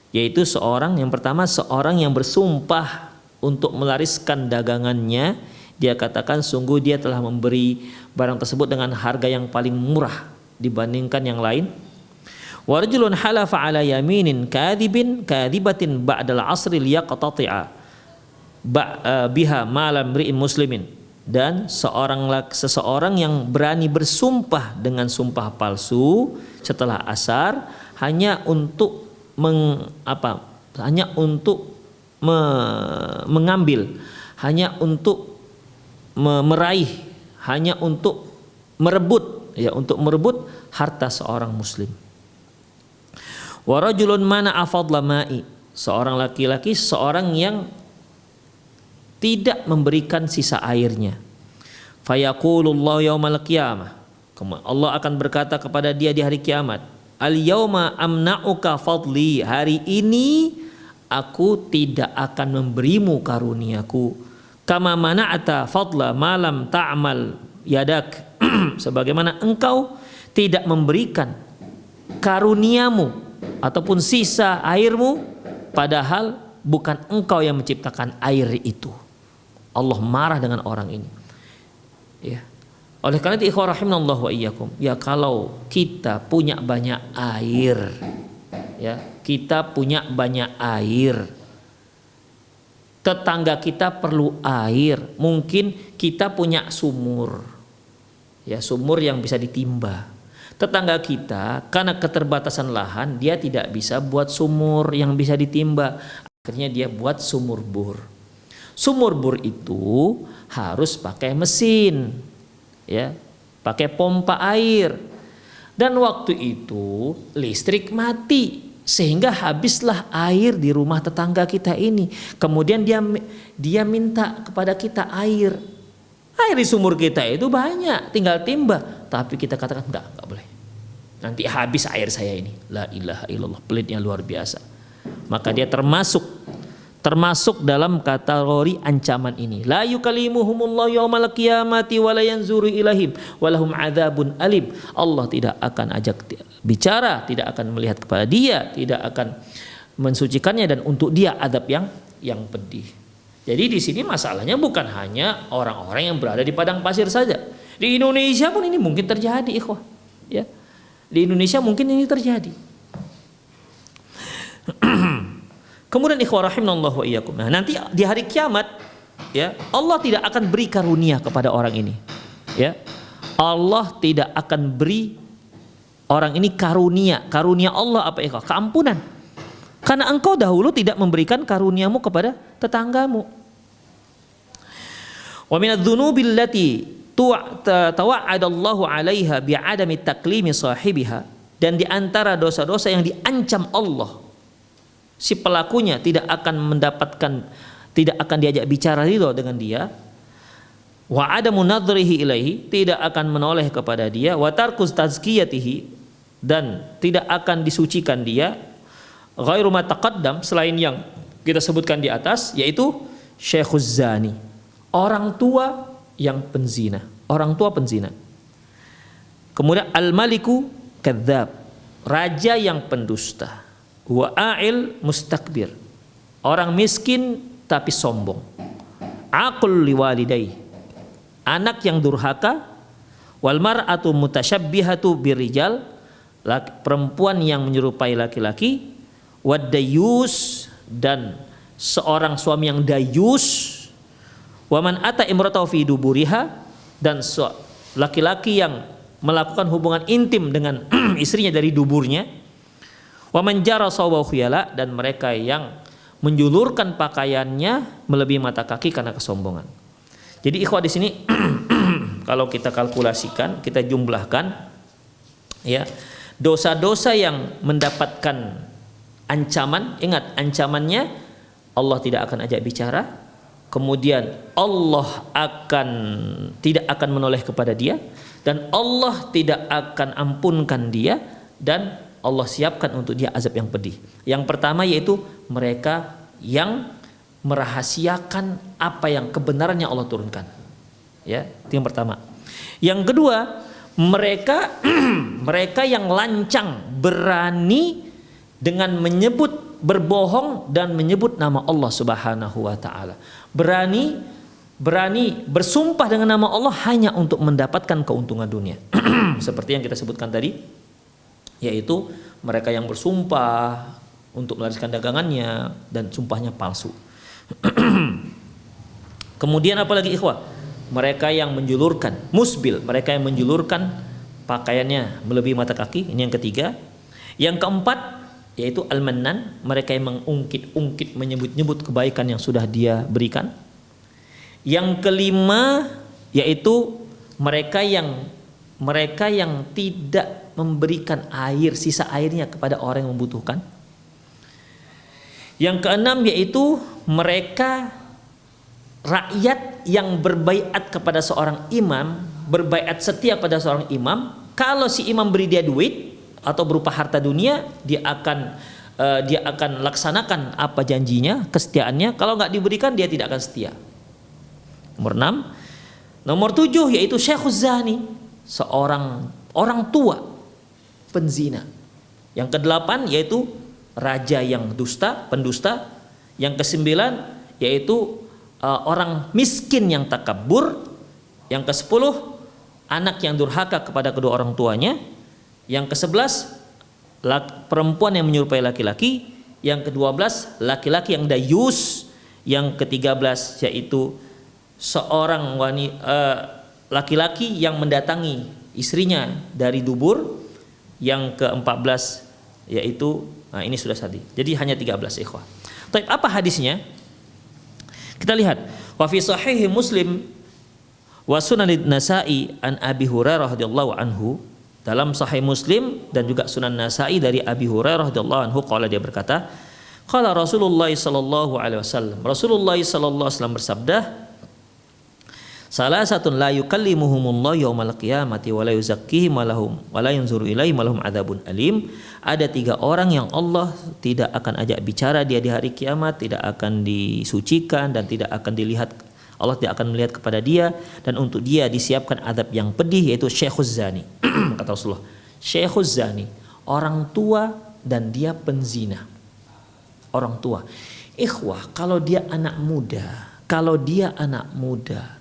Yaitu seorang yang pertama, seorang yang bersumpah untuk melariskan dagangannya, dia katakan sungguh dia telah memberi barang tersebut dengan harga yang paling murah dibandingkan yang lain. Wa rajulun halafa ala yaminin kadzibatin ba'dal asri liyaqtati'a biha malam ri'in muslimin. Dan seseorang yang berani bersumpah dengan sumpah palsu setelah asar hanya untuk mengambil, hanya untuk meraih, hanya untuk merebut, ya, untuk merebut harta seorang muslim. Wa rajulun mana'a fadla ma'i, seorang laki-laki, seorang yang tidak memberikan sisa airnya. Fayaqulullahu yaumal qiyamah, Allah akan berkata kepada dia di hari kiamat, al yauma amna'uka fadli, hari ini aku tidak akan memberimu karuniaku. Kama mana'ata fadla malam ta'mal yadak, sebagaimana engkau tidak memberikan karuniamu ataupun sisa airmu, padahal bukan engkau yang menciptakan air itu. Allah marah dengan orang ini. Ya. Oleh karena itu ikhwah rahimanallahu wa iyyakum, ya, kalau kita punya banyak air, ya, kita punya banyak air, tetangga kita perlu air, mungkin kita punya sumur, ya, sumur yang bisa ditimba. Tetangga kita karena keterbatasan lahan, dia tidak bisa buat sumur yang bisa ditimba, akhirnya dia buat sumur bor. Sumur bor itu harus pakai mesin, ya, pakai pompa air, dan waktu itu listrik mati sehingga habislah air di rumah tetangga kita ini. Kemudian dia minta kepada kita air di sumur kita itu banyak, tinggal timba, tapi kita katakan enggak boleh, nanti habis air saya ini. La ilaha illallah, pelitnya luar biasa. Maka dia termasuk dalam kategori ancaman ini. La yukallimuhumullahu yaumal qiyamati wa la yanzuru ilaihim wa lahum adzabun alim. Allah tidak akan ajak bicara, tidak akan melihat kepada dia, tidak akan mensucikannya, dan untuk dia adab yang pedih. Jadi di sini masalahnya bukan hanya orang-orang yang berada di padang pasir saja. Di Indonesia pun ini mungkin terjadi, ikhwah. Ya. Di Indonesia mungkin ini terjadi. Kemudian ikhwah rahimanallahu wa iyyakum. Nah, nanti di hari kiamat, ya, Allah tidak akan beri karunia kepada orang ini. Ya. Allah tidak akan beri orang ini karunia. Karunia Allah apa, ikhwah? Keampunan. Karena engkau dahulu tidak memberikan karuniamu kepada tetanggamu. Wa minadz-dzunubi allati tawa'adallahu 'alaiha bi'adami taklimi sahibiha. dan di antara dosa-dosa yang diancam Allah, si pelakunya tidak akan diajak bicara ridho dengan dia, wa adamu nadhrihi ilaihi, tidak akan menoleh kepada dia, wa tarkus tazkiyatihi, dan tidak akan disucikan dia, ghairu ma taqaddam, selain yang kita sebutkan di atas, yaitu syekhuz zani, orang tua yang penzina, orang tua penzina. Kemudian al-maliku kadzab, raja yang pendusta, wa a'il mustakbir, orang miskin tapi sombong, aqul liwalidayhi, anak yang durhaka, wal mar'atu mutasyabbihatu birrijal, perempuan yang menyerupai laki-laki, wad dayus, dan seorang suami yang dayus, wa man ata imratahu fi duburiha, dan laki-laki yang melakukan hubungan intim dengan istrinya dari duburnya, wa man jara sawbahu khuyala, dan mereka yang menjulurkan pakaiannya melebihi mata kaki karena kesombongan. Jadi ikhwah di sini kalau kita kalkulasikan, kita jumlahkan, ya, dosa-dosa yang mendapatkan ancaman, ingat ancamannya Allah tidak akan ajak bicara, kemudian Allah tidak akan menoleh kepada dia, dan Allah tidak akan ampunkan dia, dan Allah siapkan untuk dia azab yang pedih. Yang pertama yaitu mereka yang merahasiakan apa yang kebenarannya Allah turunkan. Ya, itu yang pertama. Yang kedua, mereka yang lancang, berani dengan menyebut, berbohong dan menyebut nama Allah Subhanahu wa taala. Berani bersumpah dengan nama Allah hanya untuk mendapatkan keuntungan dunia. Seperti yang kita sebutkan tadi, yaitu mereka yang bersumpah untuk melariskan dagangannya dan sumpahnya palsu. Kemudian apalagi ikhwah, mereka yang menjulurkan musbil, mereka yang menjulurkan pakaiannya melebihi mata kaki, ini yang ketiga. Yang keempat yaitu al-mannan, mereka yang mengungkit-ungkit, menyebut-nyebut kebaikan yang sudah dia berikan. Yang kelima yaitu mereka yang tidak memberikan air, sisa airnya kepada orang yang membutuhkan. Yang keenam yaitu mereka rakyat yang berbaiat kepada seorang imam, berbaiat setia pada seorang imam. Kalau si imam beri dia duit atau berupa harta dunia, dia akan laksanakan apa janjinya, kesetiaannya. Kalau nggak diberikan, dia tidak akan setia. Nomor 6. Nomor 7 yaitu syekhuz zani, seorang orang tua penzina. Yang ke-8 yaitu raja yang pendusta. Yang ke-9 yaitu orang miskin yang takabur. Yang ke-10 anak yang durhaka kepada kedua orang tuanya. Yang ke-11 perempuan yang menyerupai laki-laki. Yang ke-12 laki-laki yang dayus. Yang ke-13 yaitu seorang laki-laki yang mendatangi istrinya dari dubur. Yang ke-14 yaitu ini sudah tadi. Jadi hanya 13 ikhwah. Tapi apa hadisnya? Kita lihat. Wa fi sahih Muslim wa Sunan Nasa'i an Abi Hurairah radhiyallahu anhu, dalam Sahih Muslim dan juga Sunan Nasa'i dari Abi Hurairah radhiyallahu anhu, qala, dia berkata, qala Rasulullah sallallahu alaihi wasallam, Rasulullah sallallahu alaihi wasallam bersabda, salasatun la yukallimuhumullah yaumal qiyamati wa la yuzakkihim wa la yanzuru ilaihim wa lahum adzabun alim. Ada 3 orang yang Allah tidak akan ajak bicara dia di hari kiamat, tidak akan disucikan dan tidak akan dilihat, Allah tidak akan melihat kepada dia, dan untuk dia disiapkan azab yang pedih, yaitu syekhuz zani. Kata Rasulullah, syekhuz zani, orang tua dan dia penzina. Orang tua. Ikhwah, kalau dia anak muda,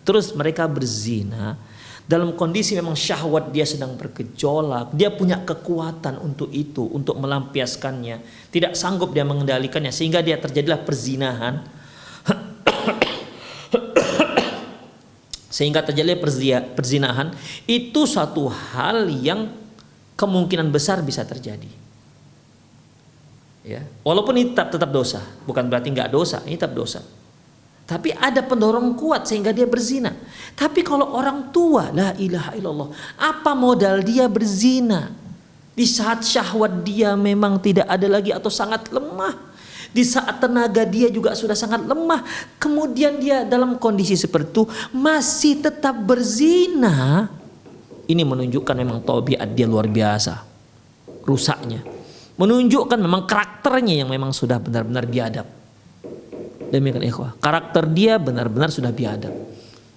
terus mereka berzina dalam kondisi memang syahwat dia sedang bergejolak, dia punya kekuatan untuk itu, untuk melampiaskannya, tidak sanggup dia mengendalikannya, sehingga dia terjadilah perzinahan. Perzinahan itu satu hal yang kemungkinan besar bisa terjadi. Ya, walaupun ini tetap dosa, bukan berarti nggak dosa, ini tetap dosa. Tapi ada pendorong kuat sehingga dia berzina. Tapi kalau orang tua, la ilaha illallah, apa modal dia berzina? Di saat syahwat dia memang tidak ada lagi atau sangat lemah. Di saat tenaga dia juga sudah sangat lemah. Kemudian dia dalam kondisi seperti itu masih tetap berzina. Ini menunjukkan memang tabiat dia luar biasa rusaknya. Menunjukkan memang karakternya yang memang sudah benar-benar biadab. Demikian ikhwah, karakter dia benar-benar sudah biadab.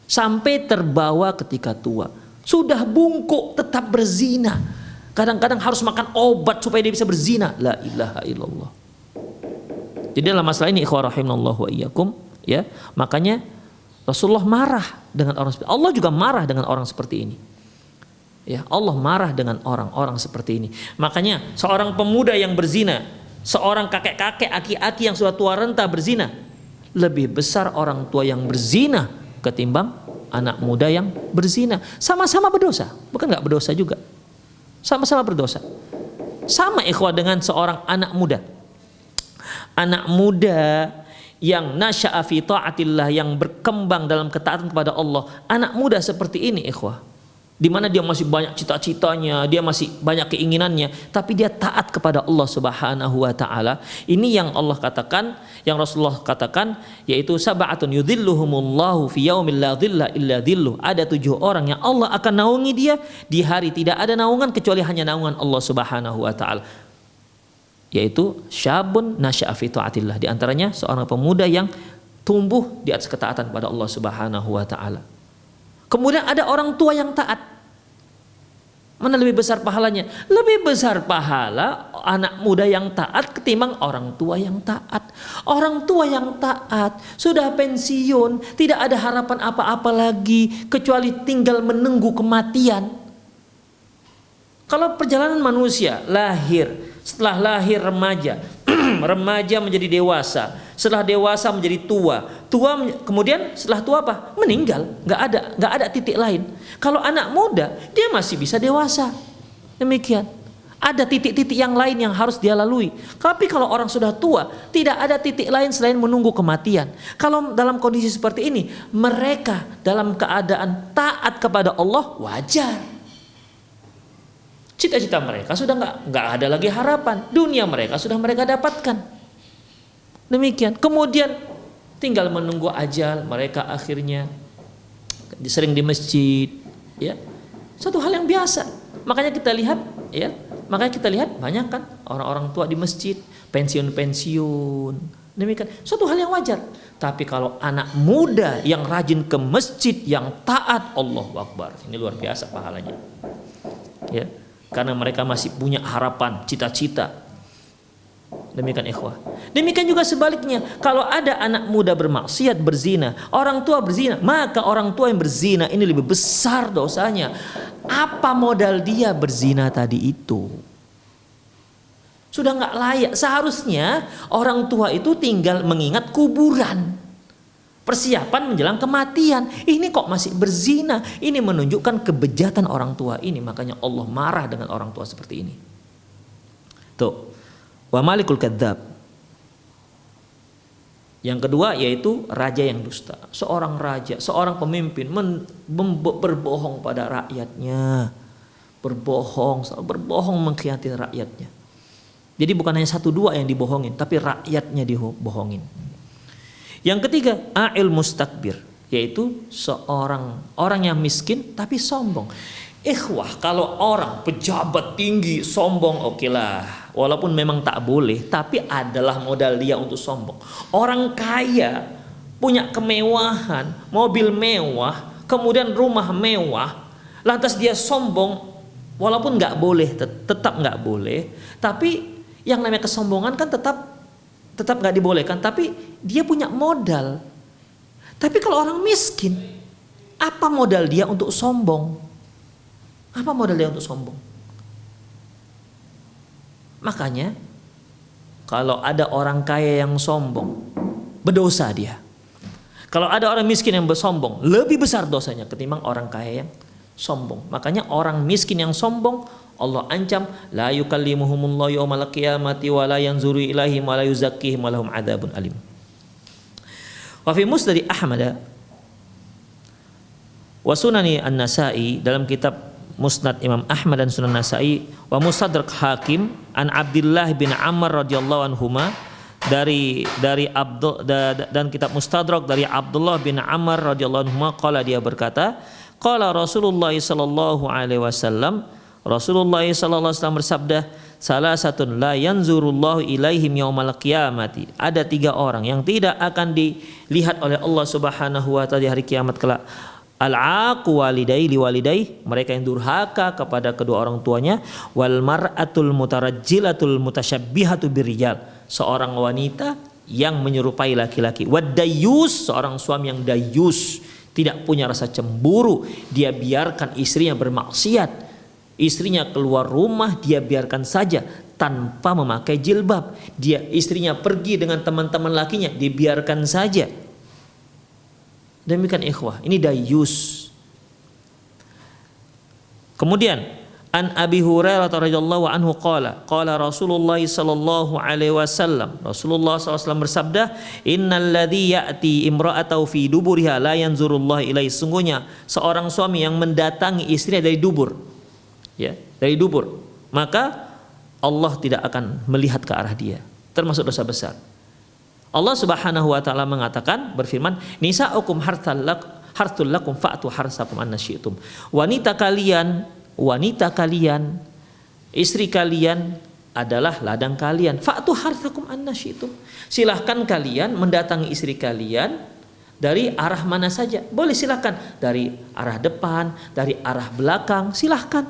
Sampai terbawa ketika tua, sudah bungkuk tetap berzina. Kadang-kadang harus makan obat supaya dia bisa berzina. La ilaha illallah. Jadi dalam masalah ini ikhwah rahimallahu wa iyyakum, ya, makanya Rasulullah marah dengan orang seperti Allah juga marah dengan orang seperti ini. Ya, Allah marah dengan orang-orang seperti ini. Makanya seorang pemuda yang berzina, seorang kakek-kakek, aki-aki yang sudah tua renta berzina, lebih besar orang tua yang berzina ketimbang anak muda yang berzina. Sama-sama berdosa, bukan nggak berdosa juga. Sama-sama berdosa. Sama ikhwah dengan seorang anak muda. Anak muda yang nasya'a fi ta'atillah, yang berkembang dalam ketaatan kepada Allah. Anak muda seperti ini ikhwah, di mana dia masih banyak cita-citanya, dia masih banyak keinginannya, tapi dia taat kepada Allah Subhanahu wa taala. Ini yang Allah katakan, yang Rasulullah katakan, yaitu sab'atun yudhilluhumullahu fi yaumil la dhilla illa dhilluh. Ada 7 orang yang Allah akan naungi dia di hari tidak ada naungan kecuali hanya naungan Allah Subhanahu wa taala. Yaitu syabun nasya'a fi taatillah, di antaranya seorang pemuda yang tumbuh di atas ketaatan kepada Allah Subhanahu wa taala. Kemudian ada orang tua yang taat. Mana lebih besar pahalanya? Lebih besar pahala anak muda yang taat ketimbang orang tua yang taat. Orang tua yang taat sudah pensiun, tidak ada harapan apa-apa lagi kecuali tinggal menunggu kematian. Kalau perjalanan manusia lahir, setelah lahir remaja, remaja menjadi dewasa, setelah dewasa menjadi tua, kemudian setelah tua apa? Meninggal. Nggak ada titik lain. Kalau anak muda dia masih bisa dewasa. Demikian. Ada titik-titik yang lain yang harus dia lalui. Tapi kalau orang sudah tua, tidak ada titik lain selain menunggu kematian. Kalau dalam kondisi seperti ini, mereka dalam keadaan taat kepada Allah, wajar. Cita-cita mereka sudah nggak ada lagi harapan. Dunia mereka sudah mereka dapatkan. Demikian. Kemudian tinggal menunggu ajal. Mereka akhirnya sering di masjid, ya. Suatu hal yang biasa. Makanya kita lihat, ya. Makanya kita lihat banyak kan orang-orang tua di masjid, pensiun-pensiun. Demikian. Suatu hal yang wajar. Tapi kalau anak muda yang rajin ke masjid, yang taat, Allahu Akbar, ini luar biasa pahalanya. Ya. Karena mereka masih punya harapan, cita-cita. Demikian ikhwah. Demikian juga sebaliknya, kalau ada anak muda bermaksiat, berzina, orang tua berzina, maka orang tua yang berzina ini lebih besar dosanya. Apa modal dia berzina tadi itu? Sudah nggak layak. Seharusnya orang tua itu tinggal mengingat kuburan, persiapan menjelang kematian. Ini kok masih berzina? Ini menunjukkan kebejatan orang tua ini. Makanya Allah marah dengan orang tua seperti ini. Tuh. Wa malikul kadzab. Yang kedua yaitu raja yang dusta. Seorang raja, seorang pemimpin berbohong pada rakyatnya. Berbohong mengkhianati rakyatnya. Jadi bukan hanya 1-2 yang dibohongin, tapi rakyatnya dibohongin. Yang ketiga, a'il mustakbir, yaitu orang yang miskin tapi sombong. Ikhwah, kalau orang pejabat tinggi sombong, oke lah, walaupun memang tak boleh, tapi adalah modal dia untuk sombong. Orang kaya punya kemewahan, mobil mewah, kemudian rumah mewah, lantas dia sombong, walaupun nggak boleh, tetap nggak boleh, tapi yang namanya kesombongan kan tetap nggak dibolehkan, tapi dia punya modal. Tapi kalau orang miskin, apa modal dia untuk sombong? Apa modal dia untuk sombong? Makanya kalau ada orang kaya yang sombong, berdosa dia. Kalau ada orang miskin yang bersombong, lebih besar dosanya ketimbang orang kaya yang sombong. Makanya orang miskin yang sombong, Allah ancam, la yukallimuhumullahu yaumal qiyamati wa la yanzuru ilaihim wa la yuzakkihim wa lahum adzabun alim. Wa fi musnad Ahmad wa sunani An-Nasa'i, dalam kitab Musnad Imam Ahmad dan Sunan Nasa'i, wa Mustadrak Hakim an Abdullah bin Amr radhiyallahu anhuma, dari Abdul dan kitab Mustadrak dari Abdullah bin Amr radhiyallahu anhuma, qala, dia berkata, qala Rasulullah sallallahu alaihi wasallam, Rasulullah sallallahu alaihi wasallam bersabda, salasatun la yanzurullahu ilaihim yaumal qiyamati, ada 3 orang yang tidak akan dilihat oleh Allah Subhanahu wa taala di hari kiamat kelak. Al-aqu walidai liwalidai, mereka yang durhaka kepada kedua orang tuanya. Wal mar'atul mutarajjilatul mutasyabbihatu birrijal, seorang wanita yang menyerupai laki-laki. Wad dayyus, seorang suami yang dayyus, tidak punya rasa cemburu, dia biarkan istrinya bermaksiat, istrinya keluar rumah dia biarkan saja tanpa memakai jilbab, istrinya pergi dengan teman-teman lakinya dibiarkan saja. Demikian ikhwah, ini dayyus. Kemudian an Abi Hurairah radhiyallahu anhu qala, qala Rasulullah sallallahu alaihi wasallam, Rasulullah SAW bersabda, innal ladzi ya'ti imra'atahu fi duburiha la yanzurullahu ilaihi, sungguhnya seorang suami yang mendatangi istrinya dari dubur, ya, dari dubur, maka Allah tidak akan melihat ke arah dia, termasuk dosa besar. Allah Subhanahu wa taala mengatakan, berfirman, nisa'ukum harthul lakum fa'tu harsakum anna syi'tum. Wanita kalian, istri kalian adalah ladang kalian. Fa'tu harsakum anna syi'tum. Silahkan kalian mendatangi istri kalian dari arah mana saja. Boleh silahkan, dari arah depan, dari arah belakang, silahkan.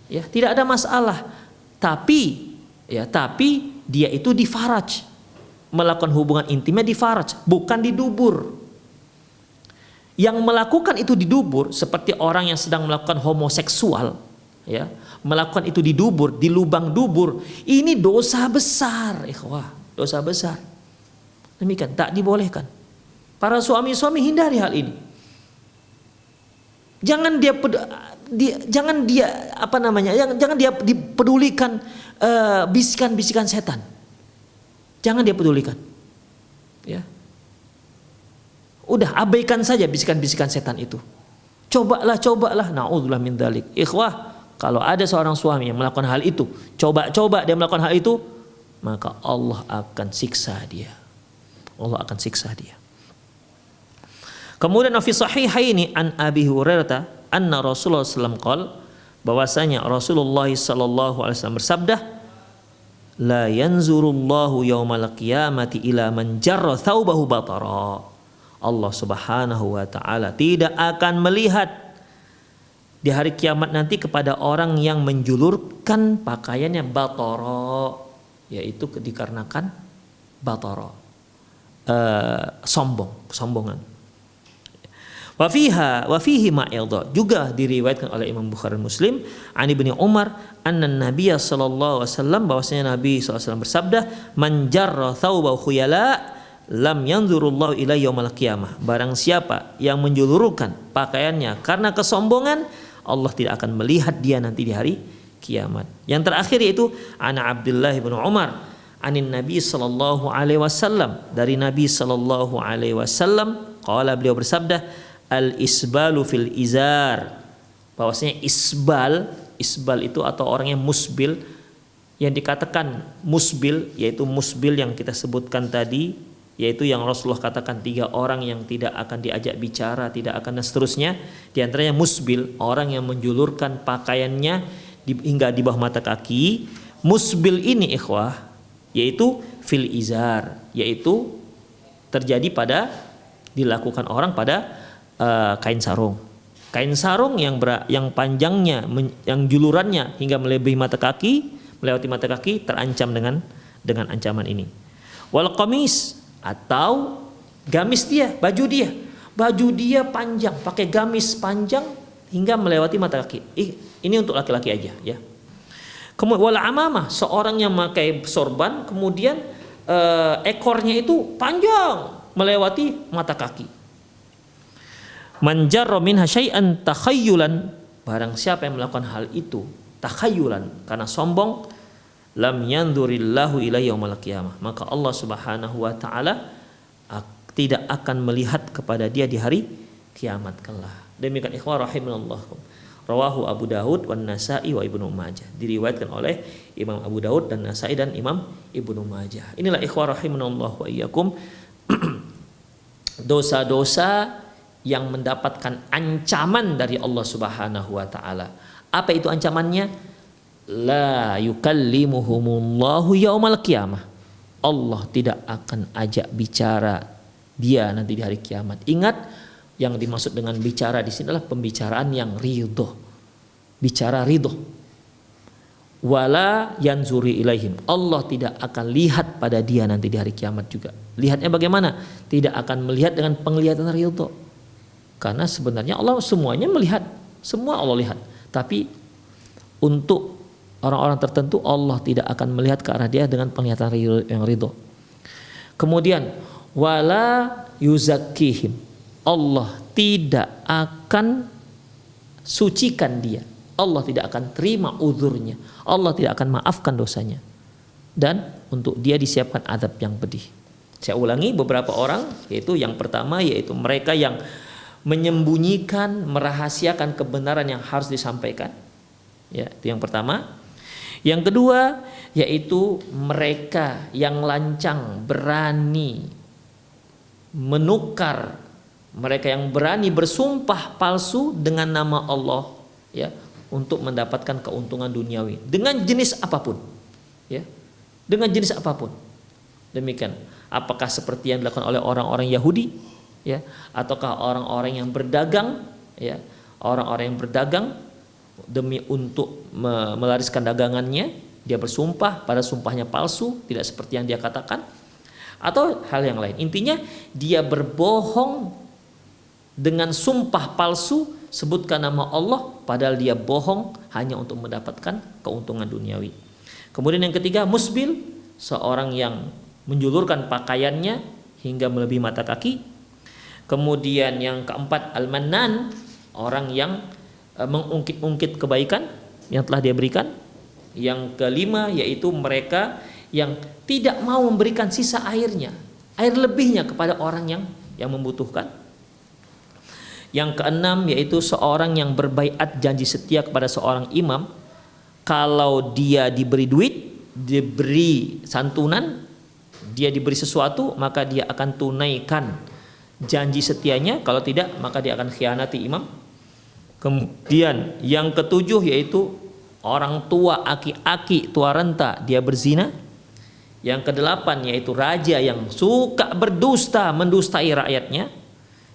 Ya, tidak ada masalah. Tapi dia itu di faraj, melakukan hubungan intimnya di faraj, bukan di dubur. Yang melakukan itu di dubur seperti orang yang sedang melakukan homoseksual, ya, melakukan itu di dubur, di lubang dubur, ini dosa besar, ikhwah, dosa besar. Demikian, tak dibolehkan. Para suami-suami hindari hal ini. Jangan dia dipedulikan bisikan-bisikan setan. Jangan dia pedulikan, ya. Udah abaikan saja bisikan-bisikan setan itu. Cobalah. Na'udzubillah min dzalik. Ikhwah, kalau ada seorang suami yang melakukan hal itu, coba dia melakukan hal itu, maka Allah akan siksa dia. Kemudian fi sahihaini an Abi Hurairah anna Rasulullah sallallahu alaihi wasallam qala, bahwasanya Rasulullah sallallahu alaihi wasallam bersabda, la yanzurullahu yaumal qiyamati ila man jarra thawbahu batara. Allah Subhanahu wa taala tidak akan melihat di hari kiamat nanti kepada orang yang menjulurkan pakaiannya batara, yaitu dikarenakan batara, kesombongan. Wa fihi ma'idha, juga diriwayatkan oleh Imam Bukhari Muslim, an Ibnu Umar anna Nabiy sallallahu alaihi wasallam, bahwasanya Nabi sallallahu alaihi wasallam bersabda, man jarra thawbahu khuyala lam yanzurullahu ilaihi yaumil qiyamah, barang siapa yang menjulurkan pakaiannya karena kesombongan, Allah tidak akan melihat dia nanti di hari kiamat. Yang terakhir yaitu ana Abdullah bin Umar anin Nabi sallallahu alaihi wasallam, dari Nabi sallallahu alaihi wasallam, qala, beliau bersabda, al-isbalu fil izar, bahwasanya isbal itu atau orang yang musbil, yang dikatakan musbil yaitu musbil yang kita sebutkan tadi, yaitu yang Rasulullah katakan 3 orang yang tidak akan diajak bicara, tidak akan, dan seterusnya. Di antaranya musbil, orang yang menjulurkan pakaiannya hingga di bawah mata kaki. Musbil ini ikhwah yaitu fil izar, yaitu terjadi dilakukan orang pada kain sarung yang panjangnya, yang julurannya hingga melebihi mata kaki, melewati mata kaki, terancam dengan ancaman ini. Wal qamis, atau gamis dia, baju dia panjang, pakai gamis panjang hingga melewati mata kaki. Ini untuk laki-laki aja, ya. Kemudian wal amamah, seorang yang memakai sorban kemudian ekornya itu panjang melewati mata kaki. Man jarra minha syai'an takhayyulan, barang siapa yang melakukan hal itu takhayyulan, karena sombong, lam yanzurillahu ilaihi yaumil qiyamah, maka Allah Subhanahu wa taala tidak akan melihat kepada dia di hari kiamat kelak. Demikian ikhwah rahimanallah. Rawahu Abu Daud wan Nasa'i wa Ibnu Majah. Diriwayatkan oleh Imam Abu Daud dan Nasa'i dan Imam Ibnu Majah. Inilah ikhwah rahimanallahu wa iyyakum dosa-dosa yang mendapatkan ancaman dari Allah Subhanahu wa taala. Apa itu ancamannya? La yukallimuhumullahu yaumal qiyamah. Allah tidak akan ajak bicara dia nanti di hari kiamat. Ingat, yang dimaksud dengan bicara di sini adalah pembicaraan yang ridho. Bicara ridho. Wala yanzuri ilaihim. Allah tidak akan lihat pada dia nanti di hari kiamat juga. Lihatnya bagaimana? Tidak akan melihat dengan penglihatan ridho. Karena sebenarnya Allah semuanya melihat. Semua Allah lihat. Tapi untuk orang-orang tertentu Allah tidak akan melihat ke arah dia dengan penglihatan yang ridho. Kemudian wala yuzakkihim. Allah tidak akan sucikan dia. Allah tidak akan terima uzurnya. Allah tidak akan maafkan dosanya. Dan untuk dia disiapkan azab yang pedih. Saya ulangi beberapa orang, yaitu yang pertama yaitu mereka yang menyembunyikan, merahasiakan kebenaran yang harus disampaikan. Ya, itu yang pertama. Yang kedua yaitu mereka yang lancang, berani menukar, mereka yang berani bersumpah palsu dengan nama Allah, ya, untuk mendapatkan keuntungan duniawi dengan jenis apapun, ya, dengan jenis apapun. Demikian. Apakah seperti yang dilakukan oleh orang-orang Yahudi, ya, ataukah orang-orang yang berdagang, ya, orang-orang yang berdagang demi untuk melariskan dagangannya, dia bersumpah pada sumpahnya palsu, tidak seperti yang dia katakan, atau hal yang lain. Intinya dia berbohong dengan sumpah palsu, sebutkan nama Allah padahal dia bohong hanya untuk mendapatkan keuntungan duniawi. Kemudian yang ketiga, musbil, seorang yang menjulurkan pakaiannya hingga melebihi mata kaki. Kemudian yang keempat, al-mannan, orang yang mengungkit-ungkit kebaikan yang telah dia berikan. Yang kelima yaitu mereka yang tidak mau memberikan sisa airnya, air lebihnya kepada orang yang membutuhkan. Yang keenam yaitu seorang yang berbaiat janji setia kepada seorang imam. Kalau dia diberi duit, diberi santunan, dia diberi sesuatu, maka dia akan tunaikan janji setianya. Kalau tidak, maka dia akan khianati imam. Kemudian yang ketujuh yaitu orang tua, aki-aki, tua renta, dia berzina. Yang kedelapan yaitu raja yang suka berdusta, mendustai rakyatnya.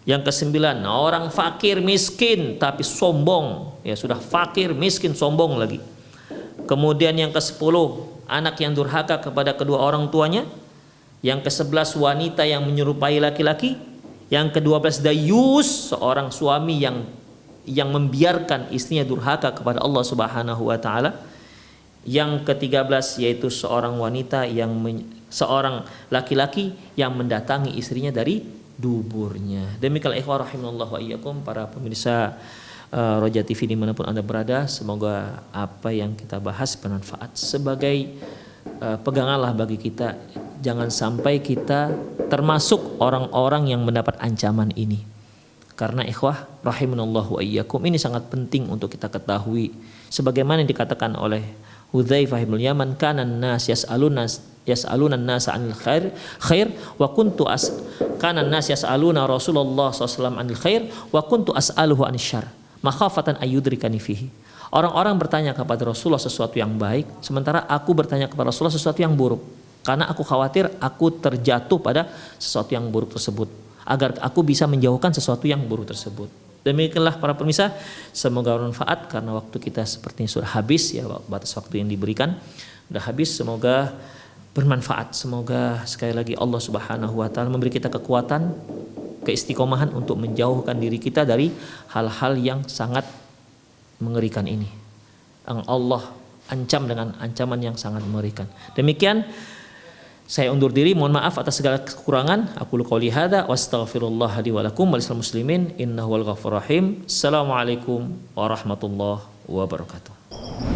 Yang kesembilan, orang fakir miskin tapi sombong, ya, sudah fakir miskin sombong lagi. Kemudian yang ke-10, anak yang durhaka kepada kedua orang tuanya. Yang ke-11, wanita yang menyerupai laki-laki. Yang ke-12, dayus, seorang suami yang membiarkan istrinya durhaka kepada Allah Subhanahu wa taala. Yang ke-13 yaitu seorang wanita seorang laki-laki yang mendatangi istrinya dari duburnya. Demikianlah ikhwah rahimanallahu wa iyyakum, para pemirsa Roja TV dimanapun Anda berada, semoga apa yang kita bahas bermanfaat sebagai peganganlah bagi kita. Jangan sampai kita termasuk orang-orang yang mendapat ancaman ini. Karena ikhwah rahimanallahu wa iyyakum, ini sangat penting untuk kita ketahui. Sebagaimana yang dikatakan oleh Hudzaifah bin Yaman, kana an-nas yas'aluna an-nas 'anil khair wa kuntu kana an-nas yas'aluna Rasulullah SAW 'anil khair wa kuntu as'aluhu 'anil syarr makhafatan ayyudrikani fihi. Orang-orang bertanya kepada Rasulullah sesuatu yang baik, sementara aku bertanya kepada Rasulullah sesuatu yang buruk, karena aku khawatir aku terjatuh pada sesuatu yang buruk tersebut, agar aku bisa menjauhkan sesuatu yang buruk tersebut. Demikianlah para pemirsa, semoga bermanfaat karena waktu kita sepertinya sudah habis, ya, batas waktu yang diberikan sudah habis. Semoga bermanfaat, semoga sekali lagi Allah Subhanahu wa taala memberi kita kekuatan, keistiqomahan untuk menjauhkan diri kita dari hal-hal yang sangat mengerikan ini, yang Allah ancam dengan ancaman yang sangat mengerikan. Demikian saya undur diri, mohon maaf atas segala kekurangan. Aku qouli hadza wa astaghfirullah li wa lakum wa lisal muslimin innahu wal ghafurur rahim. Assalamualaikum warahmatullahi wabarakatuh.